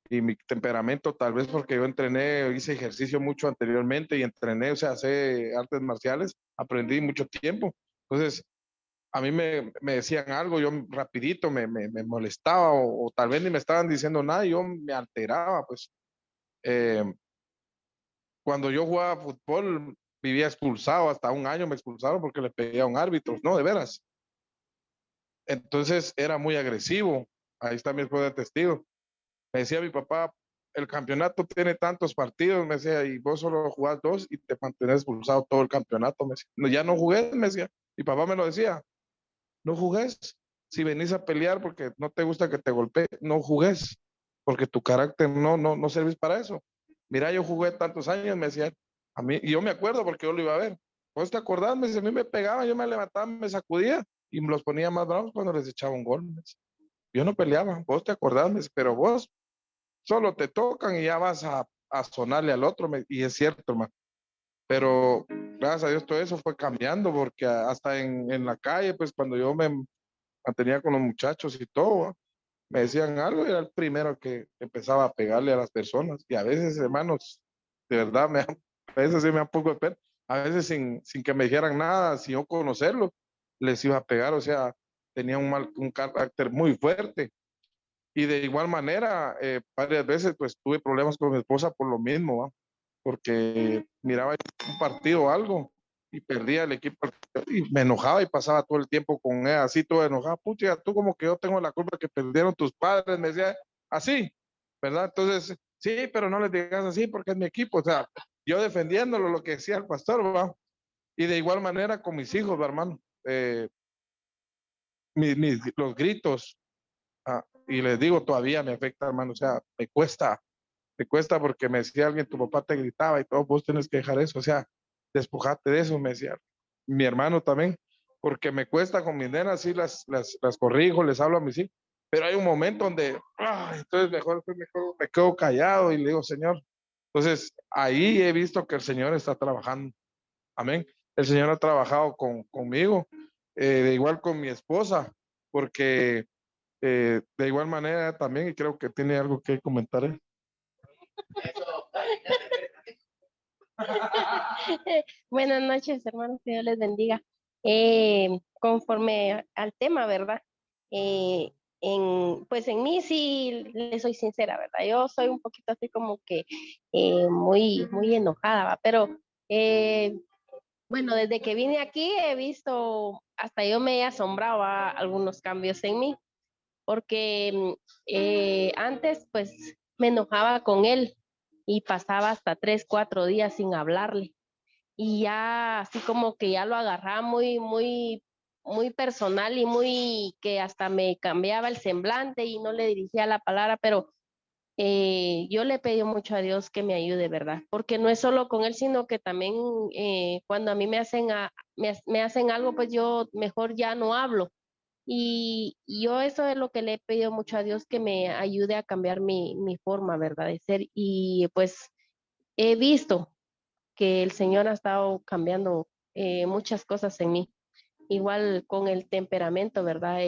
Y mi temperamento, tal vez porque yo entrené, hice ejercicio mucho anteriormente y entrené, o sea, sé artes marciales, aprendí mucho tiempo. Entonces, a mí me decían algo, yo rapidito me molestaba o tal vez ni me estaban diciendo nada y yo me alteraba, pues. Eh, cuando yo jugaba fútbol, vivía expulsado, hasta un año me expulsaron porque le pegué a un árbitro, no, de veras. Entonces era muy agresivo, ahí está mi esposa de testigo. Me decía mi papá, el campeonato tiene tantos partidos, me decía, y vos solo jugás 2 y te mantienes expulsado todo el campeonato. Me decía, no, ya no jugué, me decía. Mi papá me lo decía, no jugués. Si venís a pelear porque no te gusta que te golpee, no jugués, porque tu carácter no servís para eso. Mira, yo jugué tantos años, me decía, a mí, y yo me acuerdo porque yo lo iba a ver. ¿Vos te acordás? Me decía, a mí me pegaban, yo me levantaba, me sacudía y me los ponía más bravos cuando les echaba un gol. Yo no peleaba, vos te acordás, pero vos solo te tocan y ya vas a sonarle al otro, y es cierto, hermano. Pero gracias a Dios todo eso fue cambiando, porque hasta en la calle, pues cuando yo me mantenía con los muchachos y todo, me decían algo y era el primero que empezaba a pegarle a las personas. Y a veces, hermanos, de verdad, a veces sí me da un poco de pena. A veces sin que me dijeran nada, sin yo conocerlo, les iba a pegar. O sea, tenía un carácter muy fuerte. Y de igual manera, varias veces pues tuve problemas con mi esposa por lo mismo, ¿va? Porque miraba un partido o algo y perdía el equipo y me enojaba y pasaba todo el tiempo con ella así, todo enojado. Pucha, tú como que yo tengo la culpa que perdieron tus padres, me decía así, ¿verdad? Entonces, sí, pero no les digas así porque es mi equipo, o sea, yo defendiéndolo, lo que decía el pastor, ¿va? Y de igual manera con mis hijos, ¿va, hermano? Los gritos, y les digo, todavía me afecta, hermano, o sea, me cuesta porque me decía alguien, tu papá te gritaba y todo, vos tienes que dejar eso, o sea, despojate de eso, me decía mi hermano también, porque me cuesta con mis nenas, sí, las corrijo, les hablo a mis hijos, pero hay un momento donde, entonces mejor me quedo callado y le digo, Señor, entonces ahí he visto que el Señor está trabajando, amén, el Señor ha trabajado conmigo, de igual con mi esposa, porque de igual manera también, y creo que tiene algo que comentar él. Buenas noches, hermanos, que Dios les bendiga. Conforme al tema, ¿verdad? Eh, pues en mí sí le soy sincera, ¿verdad? Yo soy un poquito así como que muy enojada, ¿va? Pero bueno, desde que vine aquí he visto, hasta yo me he asombrado a algunos cambios en mí, porque antes pues me enojaba con él y pasaba hasta 3, 4 días sin hablarle y ya así como que ya lo agarraba muy personal y muy que hasta me cambiaba el semblante y no le dirigía la palabra, pero yo le pedí mucho a Dios que me ayude, ¿verdad? Porque no es solo con él, sino que también cuando a mí me hacen algo, pues yo mejor ya no hablo. Y yo eso es lo que le he pedido mucho a Dios, que me ayude a cambiar mi forma, ¿verdad? De ser. Y pues he visto que el Señor ha estado cambiando muchas cosas en mí. Igual con el temperamento, ¿verdad?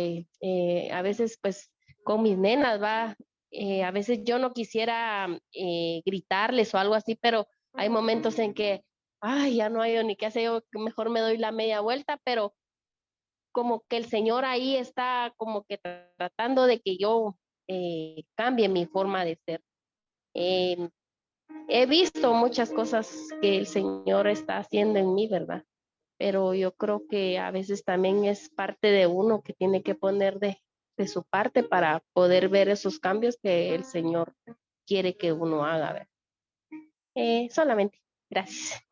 A veces, pues, con mis nenas, va, a veces yo no quisiera gritarles o algo así, pero hay momentos en que, ay, ya no hay ni qué hacer, yo mejor me doy la media vuelta, pero como que el Señor ahí está como que tratando de que yo cambie mi forma de ser. Eh, He visto muchas cosas que el Señor está haciendo en mí, ¿verdad? Pero yo creo que a veces también es parte de uno que tiene que poner de su parte para poder ver esos cambios que el Señor quiere que uno haga, ¿verdad? Solamente, gracias.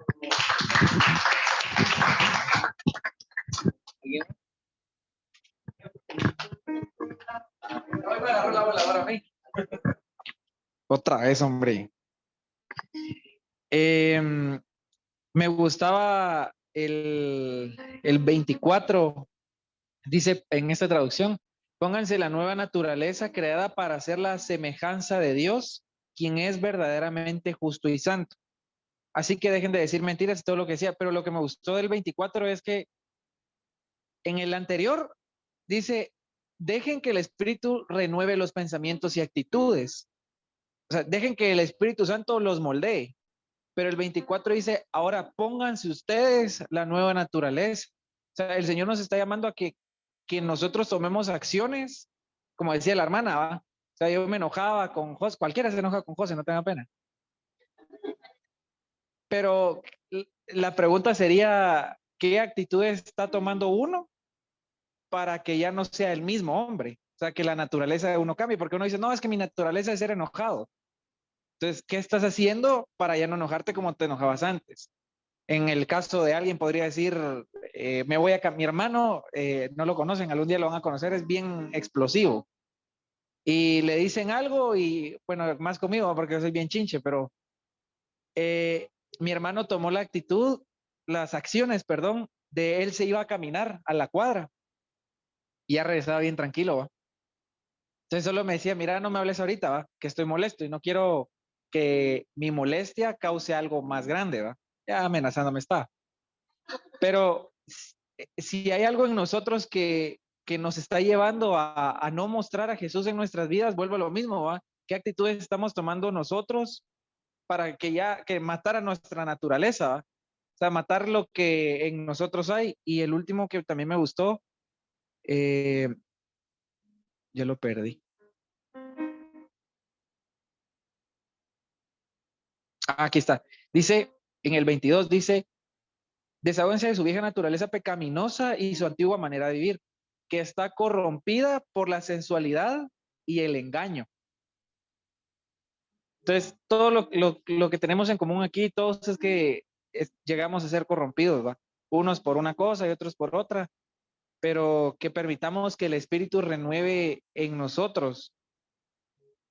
Otra vez, hombre. Me gustaba el 24, dice en esta traducción, pónganse la nueva naturaleza creada para hacer la semejanza de Dios, quien es verdaderamente justo y santo. Así que dejen de decir mentiras y todo lo que decía, pero lo que me gustó del 24 es que en el anterior dice, dejen que el Espíritu renueve los pensamientos y actitudes. O sea, dejen que el Espíritu Santo los moldee. Pero el 24 dice, ahora pónganse ustedes la nueva naturaleza. O sea, el Señor nos está llamando a que nosotros tomemos acciones, como decía la hermana, ¿va? O sea, yo me enojaba con José, cualquiera se enoja con José, no tenga pena. Pero la pregunta sería, ¿qué actitudes está tomando uno para que ya no sea el mismo hombre? O sea, que la naturaleza de uno cambie, porque uno dice, no, es que mi naturaleza es ser enojado. Entonces, ¿qué estás haciendo para ya no enojarte como te enojabas antes? En el caso de alguien podría decir, mi hermano, no lo conocen, algún día lo van a conocer, es bien explosivo. Y le dicen algo y, bueno, más conmigo porque yo soy bien chinche, pero mi hermano tomó la actitud, las acciones, perdón, de él se iba a caminar a la cuadra y ya regresaba bien tranquilo, ¿va? Entonces solo me decía, mira, no me hables ahorita, ¿va? Que estoy molesto y no quiero que mi molestia cause algo más grande, ¿va? Ya amenazándome está. Pero si hay algo en nosotros que nos está llevando a no mostrar a Jesús en nuestras vidas, vuelvo a lo mismo, ¿va? ¿Qué actitudes estamos tomando nosotros para que matar a nuestra naturaleza, ¿va? O sea, matar lo que en nosotros hay. Y el último que también me gustó, ya lo perdí. Aquí está. Dice, en el 22 dice, desháganse de su vieja naturaleza pecaminosa y su antigua manera de vivir, que está corrompida por la sensualidad y el engaño. Entonces, todo lo que tenemos en común aquí, todos es que llegamos a ser corrompidos, ¿va? Unos por una cosa y otros por otra, pero que permitamos que el Espíritu renueve en nosotros,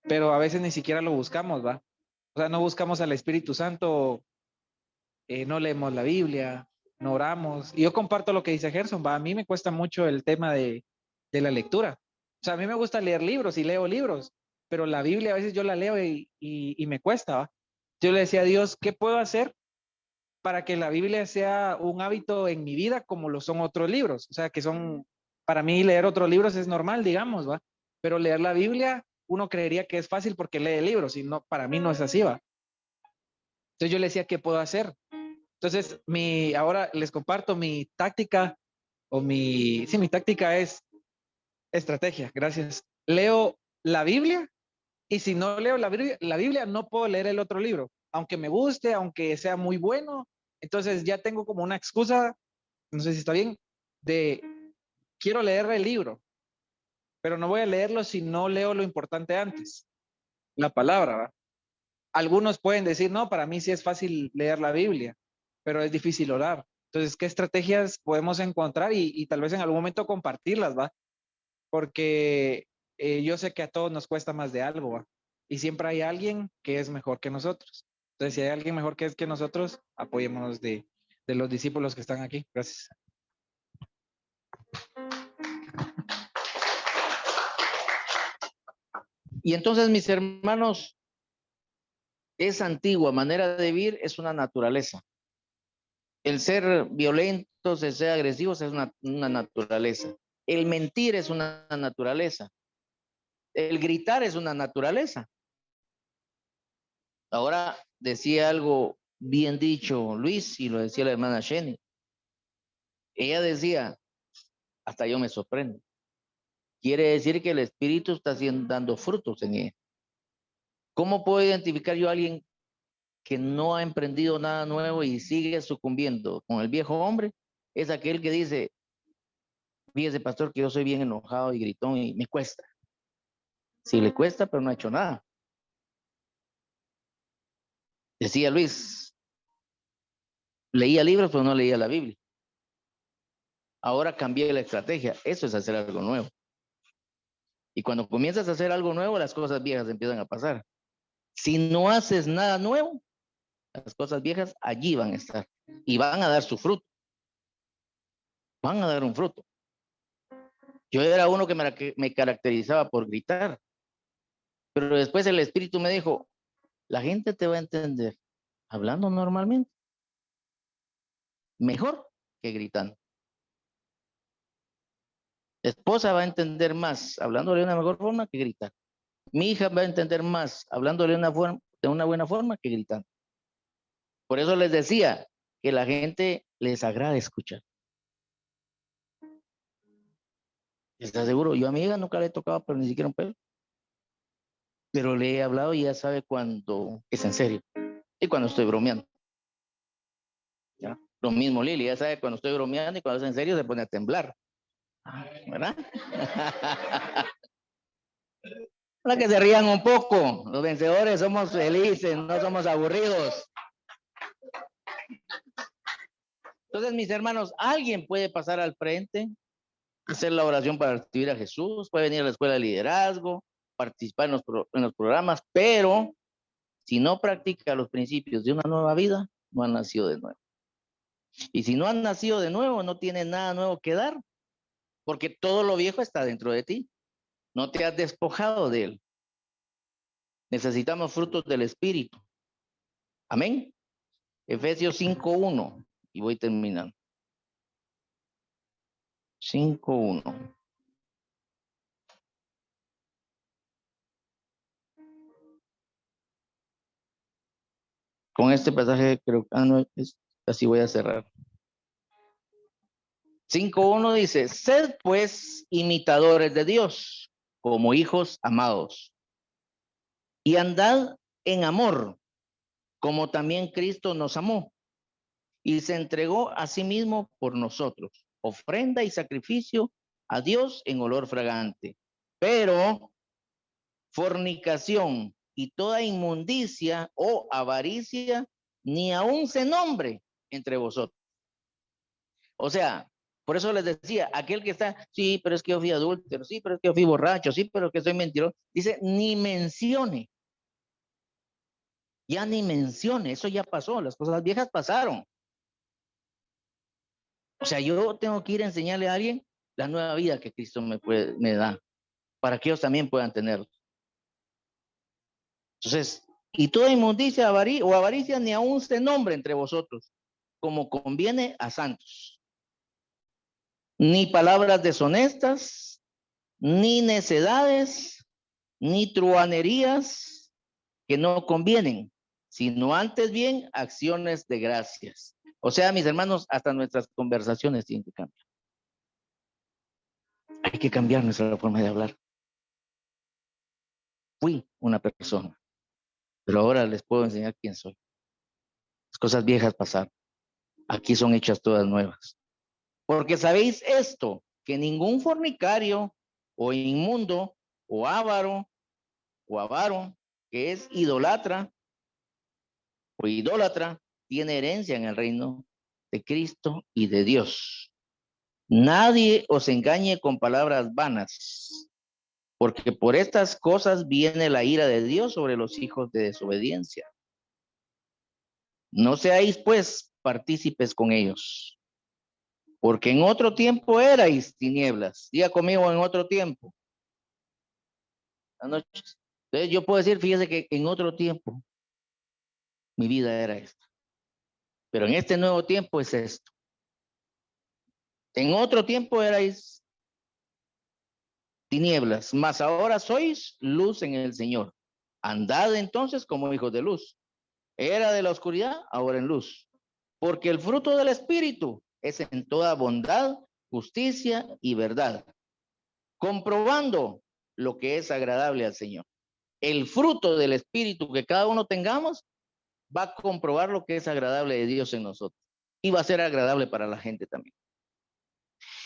pero a veces ni siquiera lo buscamos, ¿va? O sea, no buscamos al Espíritu Santo, no leemos la Biblia, no oramos. Y yo comparto lo que dice Gerson, ¿va? A mí me cuesta mucho el tema de la lectura. O sea, a mí me gusta leer libros y leo libros, pero la Biblia a veces yo la leo y me cuesta, ¿va? Yo le decía a Dios, ¿qué puedo hacer para que la Biblia sea un hábito en mi vida como lo son otros libros? O sea, que son, para mí leer otros libros es normal, digamos, ¿va? Pero leer la Biblia, uno creería que es fácil porque lee libros y no, para mí no es así, ¿va? Entonces yo le decía, ¿qué puedo hacer? Entonces, ahora les comparto mi táctica mi táctica es estrategia, gracias. Leo la Biblia y si no leo la Biblia no puedo leer el otro libro, aunque me guste, aunque sea muy bueno. Entonces ya tengo como una excusa, no sé si está bien, de quiero leer el libro, pero no voy a leerlo si no leo lo importante antes, la palabra, ¿va? Algunos pueden decir, no, para mí sí es fácil leer la Biblia, pero es difícil orar. Entonces, ¿qué estrategias podemos encontrar y tal vez en algún momento compartirlas, va? Porque yo sé que a todos nos cuesta más de algo, ¿va? Y siempre hay alguien que es mejor que nosotros. Entonces, si hay alguien mejor que nosotros, apoyémonos de los discípulos que están aquí. Gracias. Y entonces, mis hermanos, esa antigua manera de vivir es una naturaleza. El ser violentos, el ser agresivos es una naturaleza. El mentir es una naturaleza. El gritar es una naturaleza. Ahora decía algo bien dicho Luis y lo decía la hermana Jenny. Ella decía, hasta yo me sorprendo. Quiere decir que el Espíritu está dando frutos en ella. ¿Cómo puedo identificar yo a alguien que no ha emprendido nada nuevo y sigue sucumbiendo con el viejo hombre? Es aquel que dice, fíjese pastor que yo soy bien enojado y gritón y me cuesta. Sí le cuesta, pero no ha hecho nada. Decía Luis, leía libros, pero no leía la Biblia. Ahora cambié la estrategia. Eso es hacer algo nuevo. Y cuando comienzas a hacer algo nuevo, las cosas viejas empiezan a pasar. Si no haces nada nuevo, las cosas viejas allí van a estar y van a dar su fruto. Van a dar un fruto. Yo era uno que me caracterizaba por gritar, pero después el Espíritu me dijo, la gente te va a entender hablando normalmente, mejor que gritando. La esposa va a entender más hablándole de una mejor forma que gritar. Mi hija va a entender más hablándole de una buena forma que gritando. Por eso les decía que la gente les agrada escuchar. ¿Estás seguro? Yo a mi hija nunca le he tocado, pero ni siquiera un pelo. Pero le he hablado y ya sabe cuando es en serio y cuando estoy bromeando. ¿Ya? Lo mismo Lili, ya sabe cuando estoy bromeando y cuando es en serio se pone a temblar. ¿Verdad? Para que se rían un poco. Los vencedores somos felices, no somos aburridos. Entonces, mis hermanos, alguien puede pasar al frente, hacer la oración para recibir a Jesús, puede venir a la escuela de liderazgo, participar en los programas, pero si no practica los principios de una nueva vida, no han nacido de nuevo. Y si no han nacido de nuevo, no tiene nada nuevo que dar, porque todo lo viejo está dentro de ti. No te has despojado de él. Necesitamos frutos del Espíritu. Amén. Efesios 5:1. Y voy terminando. 5:1. Con este pasaje creo que no, así voy a cerrar. 5:1 dice, sed pues imitadores de Dios, como hijos amados, y andad en amor, como también Cristo nos amó, y se entregó a sí mismo por nosotros, ofrenda y sacrificio a Dios en olor fragante. Pero fornicación y toda inmundicia o avaricia, ni aun se nombre entre vosotros. O sea, por eso les decía, aquel que está, sí, pero es que yo fui adúltero, sí, pero es que yo fui borracho, sí, pero es que soy mentiroso, dice, ni mencione. Ya ni mencione, eso ya pasó, las cosas viejas pasaron. O sea, yo tengo que ir a enseñarle a alguien la nueva vida que Cristo me da, para que ellos también puedan tenerlo. Entonces, y toda inmundicia o avaricia ni aun se nombre entre vosotros, como conviene a santos. Ni palabras deshonestas, ni necedades, ni truhanerías que no convienen, sino antes bien acciones de gracias. O sea, mis hermanos, hasta nuestras conversaciones tienen que cambiar. Hay que cambiar nuestra forma de hablar. Fui una persona, pero ahora les puedo enseñar quién soy. Las cosas viejas pasaron. Aquí son hechas todas nuevas. Porque sabéis esto, que ningún fornicario o inmundo o avaro, que es idólatra o idólatra, tiene herencia en el reino de Cristo y de Dios. Nadie os engañe con palabras vanas, porque por estas cosas viene la ira de Dios sobre los hijos de desobediencia. No seáis pues partícipes con ellos, porque en otro tiempo erais tinieblas. Diga conmigo, en otro tiempo. Anoche. Entonces yo puedo decir, fíjese que en otro tiempo mi vida era esta, pero en este nuevo tiempo es esto. En otro tiempo erais tinieblas, mas ahora sois luz en el Señor. Andad entonces como hijos de luz. Era de la oscuridad, ahora en luz. Porque el fruto del Espíritu es en toda bondad, justicia y verdad, comprobando lo que es agradable al Señor. El fruto del Espíritu que cada uno tengamos va a comprobar lo que es agradable de Dios en nosotros. Y va a ser agradable para la gente también.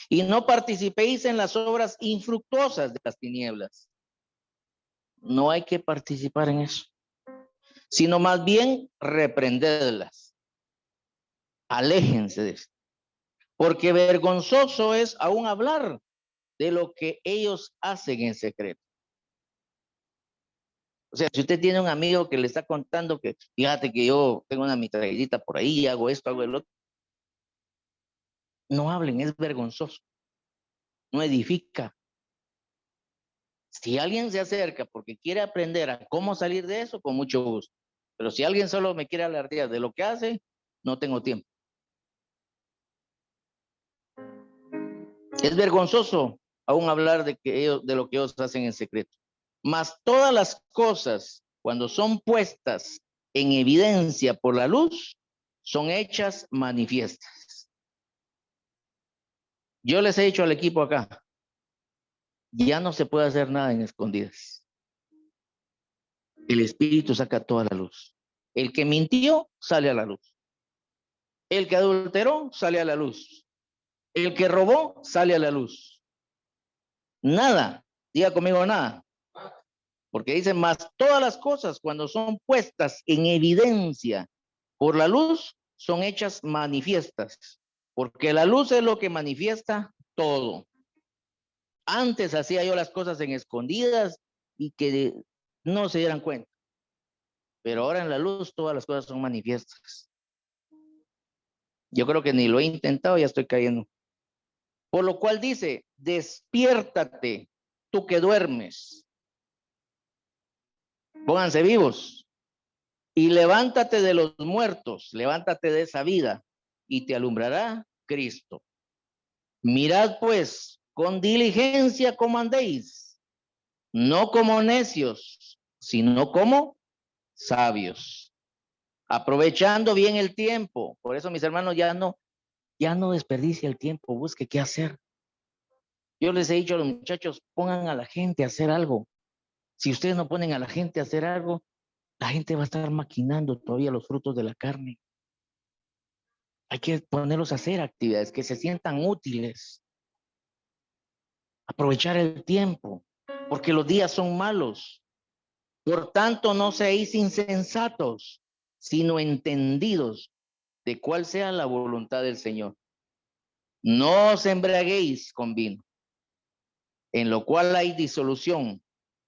Y no participéis en las obras infructuosas de las tinieblas. No hay que participar en eso, sino más bien reprendedlas. Aléjense de eso. Porque vergonzoso es aún hablar de lo que ellos hacen en secreto. O sea, si usted tiene un amigo que le está contando que, fíjate que yo tengo una mitraillita por ahí, hago esto, hago el otro, no hablen, es vergonzoso, no edifica. Si alguien se acerca porque quiere aprender a cómo salir de eso, con mucho gusto. Pero si alguien solo me quiere alardear de lo que hace, no tengo tiempo. Es vergonzoso aún hablar de lo que ellos hacen en secreto. Mas todas las cosas, cuando son puestas en evidencia por la luz, son hechas manifiestas. Yo les he dicho al equipo acá, ya no se puede hacer nada en escondidas. El Espíritu saca toda la luz. El que mintió sale a la luz. El que adulteró sale a la luz. El que robó sale a la luz. Nada, diga conmigo nada. Porque dicen más, todas las cosas cuando son puestas en evidencia por la luz son hechas manifiestas. Porque la luz es lo que manifiesta todo. Antes hacía yo las cosas en escondidas y que no se dieran cuenta. Pero ahora en la luz todas las cosas son manifiestas. Yo creo que ni lo he intentado, ya estoy cayendo. Por lo cual dice, despiértate, tú que duermes. Pónganse vivos. Y levántate de los muertos, levántate de esa vida, y te alumbrará Cristo. Mirad pues, con diligencia como andéis, no como necios, sino como sabios, aprovechando bien el tiempo. Por eso, mis hermanos, ya no desperdicie el tiempo, busque qué hacer. Yo les he dicho a los muchachos, pongan a la gente a hacer algo. Si ustedes no ponen a la gente a hacer algo, la gente va a estar maquinando todavía los frutos de la carne. Hay que ponerlos a hacer actividades que se sientan útiles. Aprovechar el tiempo, porque los días son malos. Por tanto, no seáis insensatos, sino entendidos de cuál sea la voluntad del Señor. No os embriaguéis con vino, en lo cual hay disolución.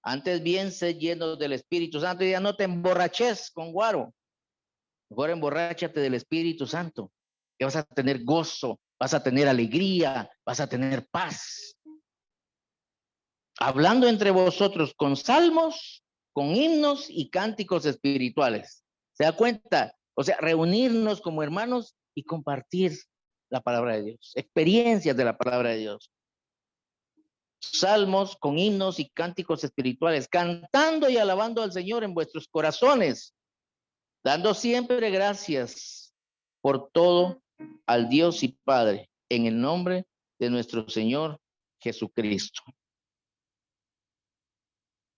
Antes bien, sed llenos del Espíritu Santo y ya no te emborraches con guaro. Mejor emborráchate del Espíritu Santo, que vas a tener gozo, vas a tener alegría, vas a tener paz. Hablando entre vosotros con salmos, con himnos y cánticos espirituales. ¿Se da cuenta? O sea, reunirnos como hermanos y compartir la palabra de Dios, experiencias de la palabra de Dios. Salmos con himnos y cánticos espirituales, cantando y alabando al Señor en vuestros corazones, dando siempre gracias por todo al Dios y Padre, en el nombre de nuestro Señor Jesucristo.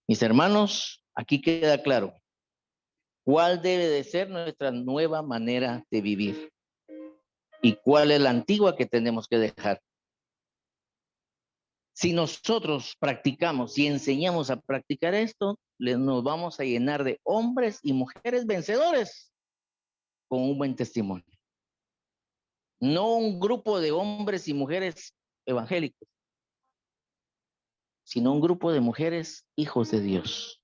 Mis hermanos, aquí queda claro cuál debe de ser nuestra nueva manera de vivir y cuál es la antigua que tenemos que dejar. Si nosotros practicamos y enseñamos a practicar esto, nos vamos a llenar de hombres y mujeres vencedores con un buen testimonio. No un grupo de hombres y mujeres evangélicos, sino un grupo de mujeres hijos de Dios,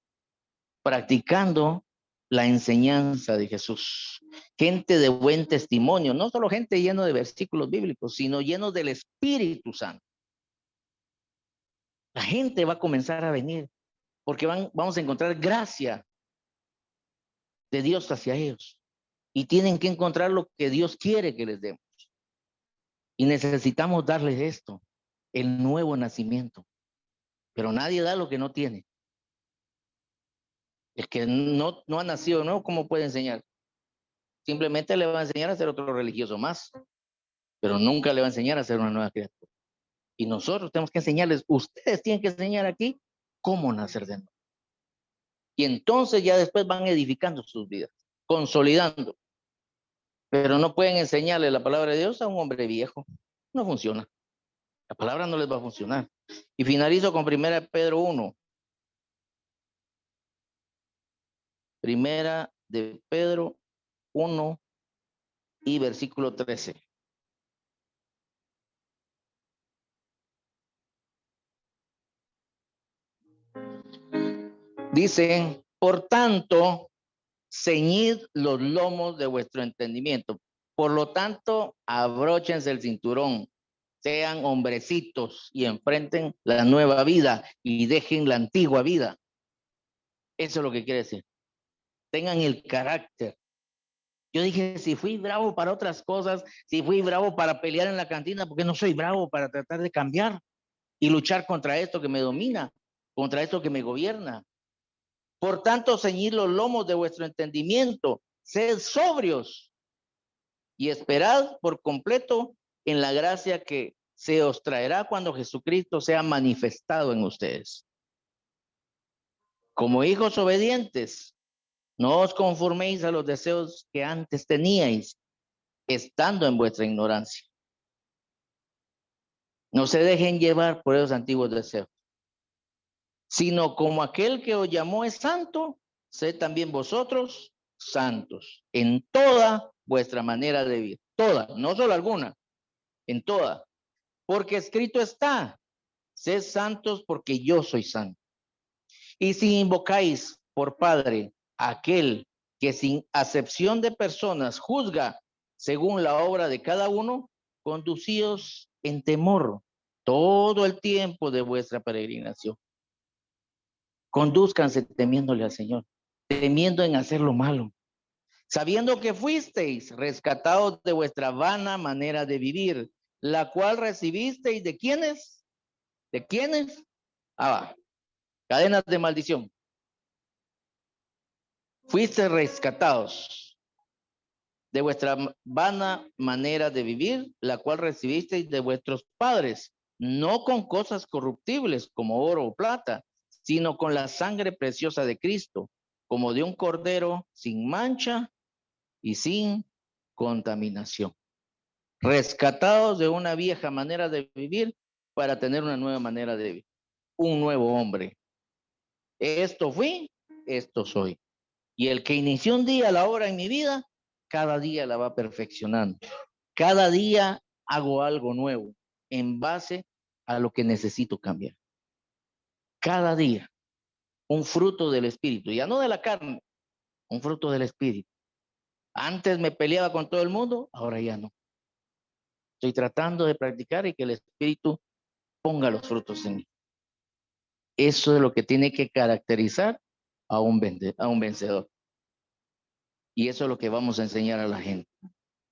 practicando la enseñanza de Jesús. Gente de buen testimonio, no solo gente lleno de versículos bíblicos, sino llenos del Espíritu Santo. La gente va a comenzar a venir porque vamos a encontrar gracia de Dios hacia ellos y tienen que encontrar lo que Dios quiere que les demos. Y necesitamos darles esto, el nuevo nacimiento. Pero nadie da lo que no tiene. El que no ha nacido de nuevo, ¿cómo puede enseñar? Simplemente le va a enseñar a ser otro religioso más, pero nunca le va a enseñar a ser una nueva criatura. Y nosotros tenemos que enseñarles, ustedes tienen que enseñar aquí cómo nacer de nuevo. Y entonces ya después van edificando sus vidas, consolidando. Pero no pueden enseñarle la palabra de Dios a un hombre viejo. No funciona. La palabra no les va a funcionar. Y finalizo con 1 Pedro 1. 1 de Pedro 1 y versículo 13. Dice, por tanto, ceñid los lomos de vuestro entendimiento. Por lo tanto, abróchense el cinturón, sean hombrecitos y enfrenten la nueva vida y dejen la antigua vida. Eso es lo que quiere decir. Tengan el carácter. Yo dije, si fui bravo para otras cosas, si fui bravo para pelear en la cantina, ¿por qué no soy bravo para tratar de cambiar y luchar contra esto que me domina, contra esto que me gobierna? Por tanto, ceñid los lomos de vuestro entendimiento, sed sobrios y esperad por completo en la gracia que se os traerá cuando Jesucristo sea manifestado en ustedes. Como hijos obedientes, no os conforméis a los deseos que antes teníais, estando en vuestra ignorancia. No se dejen llevar por esos antiguos deseos, sino como aquel que os llamó es santo, sed también vosotros santos en toda vuestra manera de vivir. Toda, no solo alguna, en toda. Porque escrito está, sed santos porque yo soy santo. Y si invocáis por Padre aquel que sin acepción de personas juzga según la obra de cada uno, conducíos en temor todo el tiempo de vuestra peregrinación. Condúzcanse temiéndole al Señor, temiendo en hacer lo malo, sabiendo que fuisteis rescatados de vuestra vana manera de vivir, la cual recibisteis ¿de quiénes? ¿De quiénes? Cadenas de maldición. Fuisteis rescatados de vuestra vana manera de vivir, la cual recibisteis de vuestros padres, no con cosas corruptibles como oro o plata, sino con la sangre preciosa de Cristo, como de un cordero sin mancha y sin contaminación. Rescatados de una vieja manera de vivir para tener una nueva manera de vivir. Un nuevo hombre. Esto fui, esto soy. Y el que inició un día la obra en mi vida, cada día la va perfeccionando. Cada día hago algo nuevo en base a lo que necesito cambiar. Cada día un fruto del Espíritu, ya no de la carne, un fruto del Espíritu. Antes me peleaba con todo el mundo, ahora ya no. Estoy tratando de practicar y que el Espíritu ponga los frutos en mí. Eso es lo que tiene que caracterizar a un vencedor. Y eso es lo que vamos a enseñar a la gente.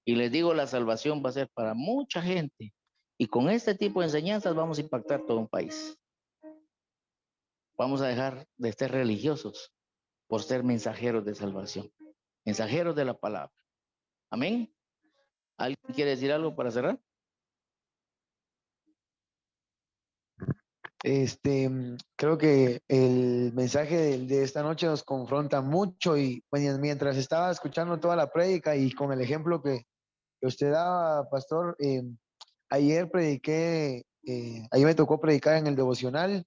Y les digo, la salvación va a ser para mucha gente. Y con este tipo de enseñanzas vamos a impactar todo un país. Vamos a dejar de ser religiosos por ser mensajeros de salvación. Mensajeros de la palabra. Amén. ¿Alguien quiere decir algo para cerrar? Creo que el mensaje de esta noche nos confronta mucho y mientras estaba escuchando toda la prédica y con el ejemplo que usted daba, pastor, ayer prediqué, ayer me tocó predicar en el devocional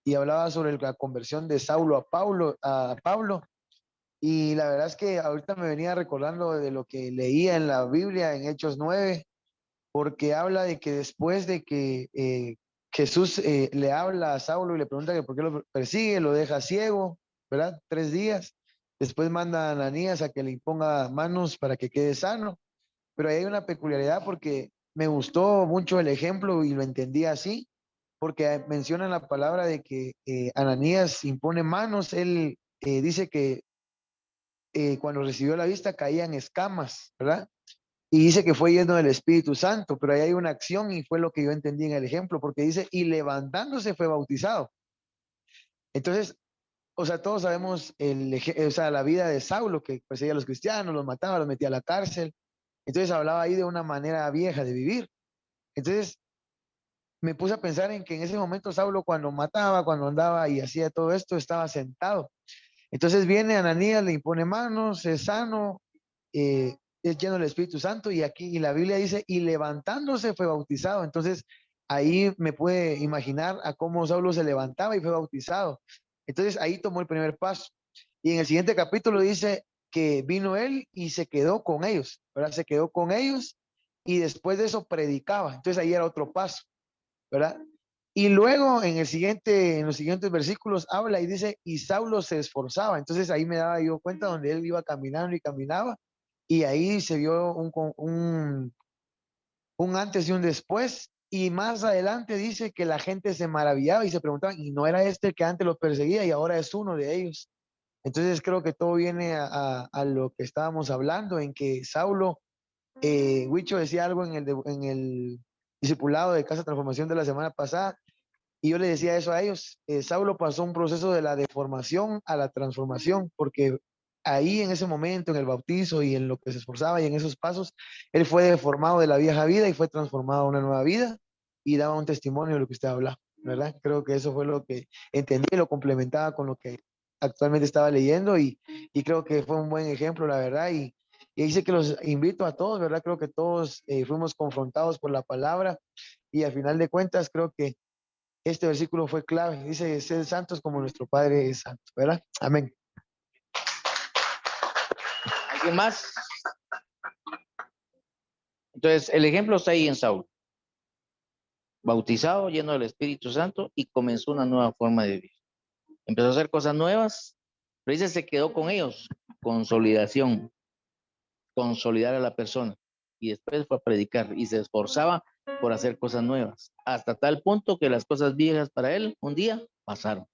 y hablaba sobre la conversión de Saulo a Pablo. Y la verdad es que ahorita me venía recordando de lo que leía en la Biblia en Hechos 9, porque habla de que después de que Jesús le habla a Saulo y le pregunta que por qué lo persigue, lo deja ciego, ¿verdad? 3 días. Después manda a Ananías a que le imponga manos para que quede sano. Pero ahí hay una peculiaridad porque me gustó mucho el ejemplo y lo entendí así, porque menciona la palabra de que Ananías impone manos. Él dice que cuando recibió la vista caían escamas, ¿verdad? Y dice que fue lleno del Espíritu Santo, pero ahí hay una acción y fue lo que yo entendí en el ejemplo, porque dice, y levantándose fue bautizado. Entonces, o sea, todos sabemos la vida de Saulo, que perseguía a los cristianos, los mataba, los metía a la cárcel. Entonces hablaba ahí de una manera vieja de vivir. Entonces me puse a pensar en que en ese momento Saulo cuando mataba, cuando andaba y hacía todo esto, estaba sentado. Entonces viene Ananías, le impone manos, es sano, es lleno del Espíritu Santo y aquí y la Biblia dice, y levantándose fue bautizado. Entonces ahí me puede imaginar a cómo Saulo se levantaba y fue bautizado. Entonces ahí tomó el primer paso. Y en el siguiente capítulo dice que vino él y se quedó con ellos, ¿verdad? Se quedó con ellos y después de eso predicaba. Entonces ahí era otro paso, ¿verdad? Y luego en los siguientes versículos habla y dice, y Saulo se esforzaba. Entonces ahí me daba yo cuenta donde él iba caminando y caminaba, y ahí se vio un antes y un después. Y más adelante dice que la gente se maravillaba y se preguntaban, ¿y no era este el que antes los perseguía y ahora es uno de ellos? Entonces creo que todo viene a lo que estábamos hablando, en que Saulo, Huicho decía algo en el discipulado de Casa Transformación de la semana pasada, y yo le decía eso a ellos. Saulo pasó un proceso de la deformación a la transformación, porque ahí en ese momento, en el bautizo y en lo que se esforzaba y en esos pasos, él fue deformado de la vieja vida y fue transformado a una nueva vida y daba un testimonio de lo que usted habla, ¿verdad? Creo que eso fue lo que entendí y lo complementaba con lo que actualmente estaba leyendo, y creo que fue un buen ejemplo, la verdad. Y dice que los invito a todos, ¿verdad? Creo que todos fuimos confrontados por la palabra, y al final de cuentas creo que este versículo fue clave. Dice, sed santos como nuestro Padre es santo, ¿verdad? Amén. ¿Alguien más? Entonces, el ejemplo está ahí en Saulo. Bautizado, lleno del Espíritu Santo, y comenzó una nueva forma de vivir. Empezó a hacer cosas nuevas, pero dice, se quedó con ellos. Consolidación. Consolidar a la persona. Y después fue a predicar y se esforzaba por hacer cosas nuevas. Hasta tal punto que las cosas viejas para él un día pasaron.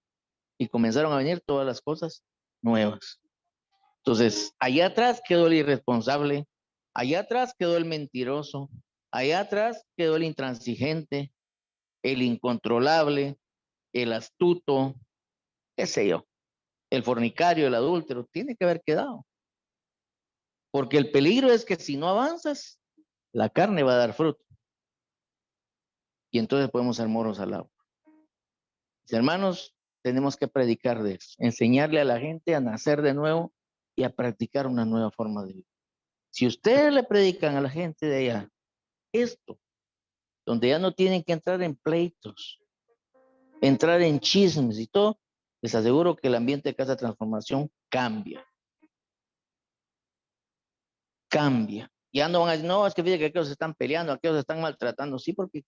Y comenzaron a venir todas las cosas nuevas. Entonces, allá atrás quedó el irresponsable, allá atrás quedó el mentiroso, allá atrás quedó el intransigente, el incontrolable, el astuto, qué sé yo, el fornicario, el adúltero, tiene que haber quedado. Porque el peligro es que si no avanzas, la carne va a dar fruto. Y entonces podemos ser moros al agua. Mis hermanos, tenemos que predicar de eso, enseñarle a la gente a nacer de nuevo y a practicar una nueva forma de vida. Si ustedes le predican a la gente de allá esto, donde ya no tienen que entrar en pleitos, entrar en chismes y todo, les aseguro que el ambiente de Casa de Transformación cambia. Cambia. Ya no van a decir, no, es que fíjate que aquellos se están peleando, aquellos se están maltratando. Sí, porque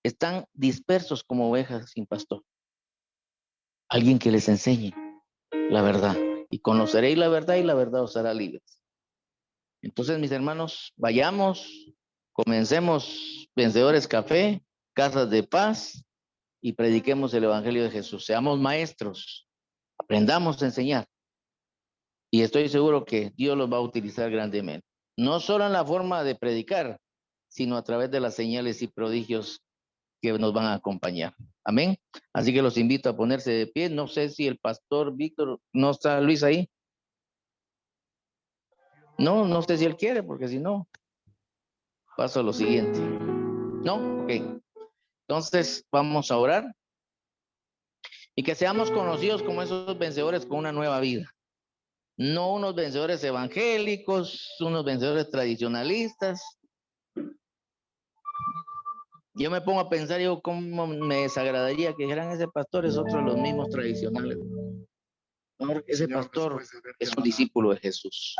están dispersos como ovejas sin pastor. Alguien que les enseñe la verdad. Y conoceréis la verdad y la verdad os hará libres. Entonces, mis hermanos, vayamos, comencemos Vencedores Café, Casas de Paz, y prediquemos el Evangelio de Jesús. Seamos maestros, aprendamos a enseñar. Y estoy seguro que Dios los va a utilizar grandemente. No solo en la forma de predicar, sino a través de las señales y prodigios que nos van a acompañar. Amén. Así que los invito a ponerse de pie. No sé si el pastor Víctor, ¿no está Luis ahí? No sé si él quiere, porque si no, paso a lo siguiente. No, ok. Entonces vamos a orar y que seamos conocidos como esos vencedores con una nueva vida. No unos vencedores evangélicos, unos vencedores tradicionalistas. Yo me pongo a pensar, yo cómo me desagradaría que dijeran ese pastor es otro de los mismos tradicionales. Ese pastor es un discípulo de Jesús.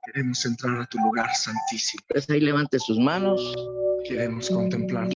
Queremos entrar a tu lugar santísimo. Entonces ahí levante sus manos. Queremos contemplar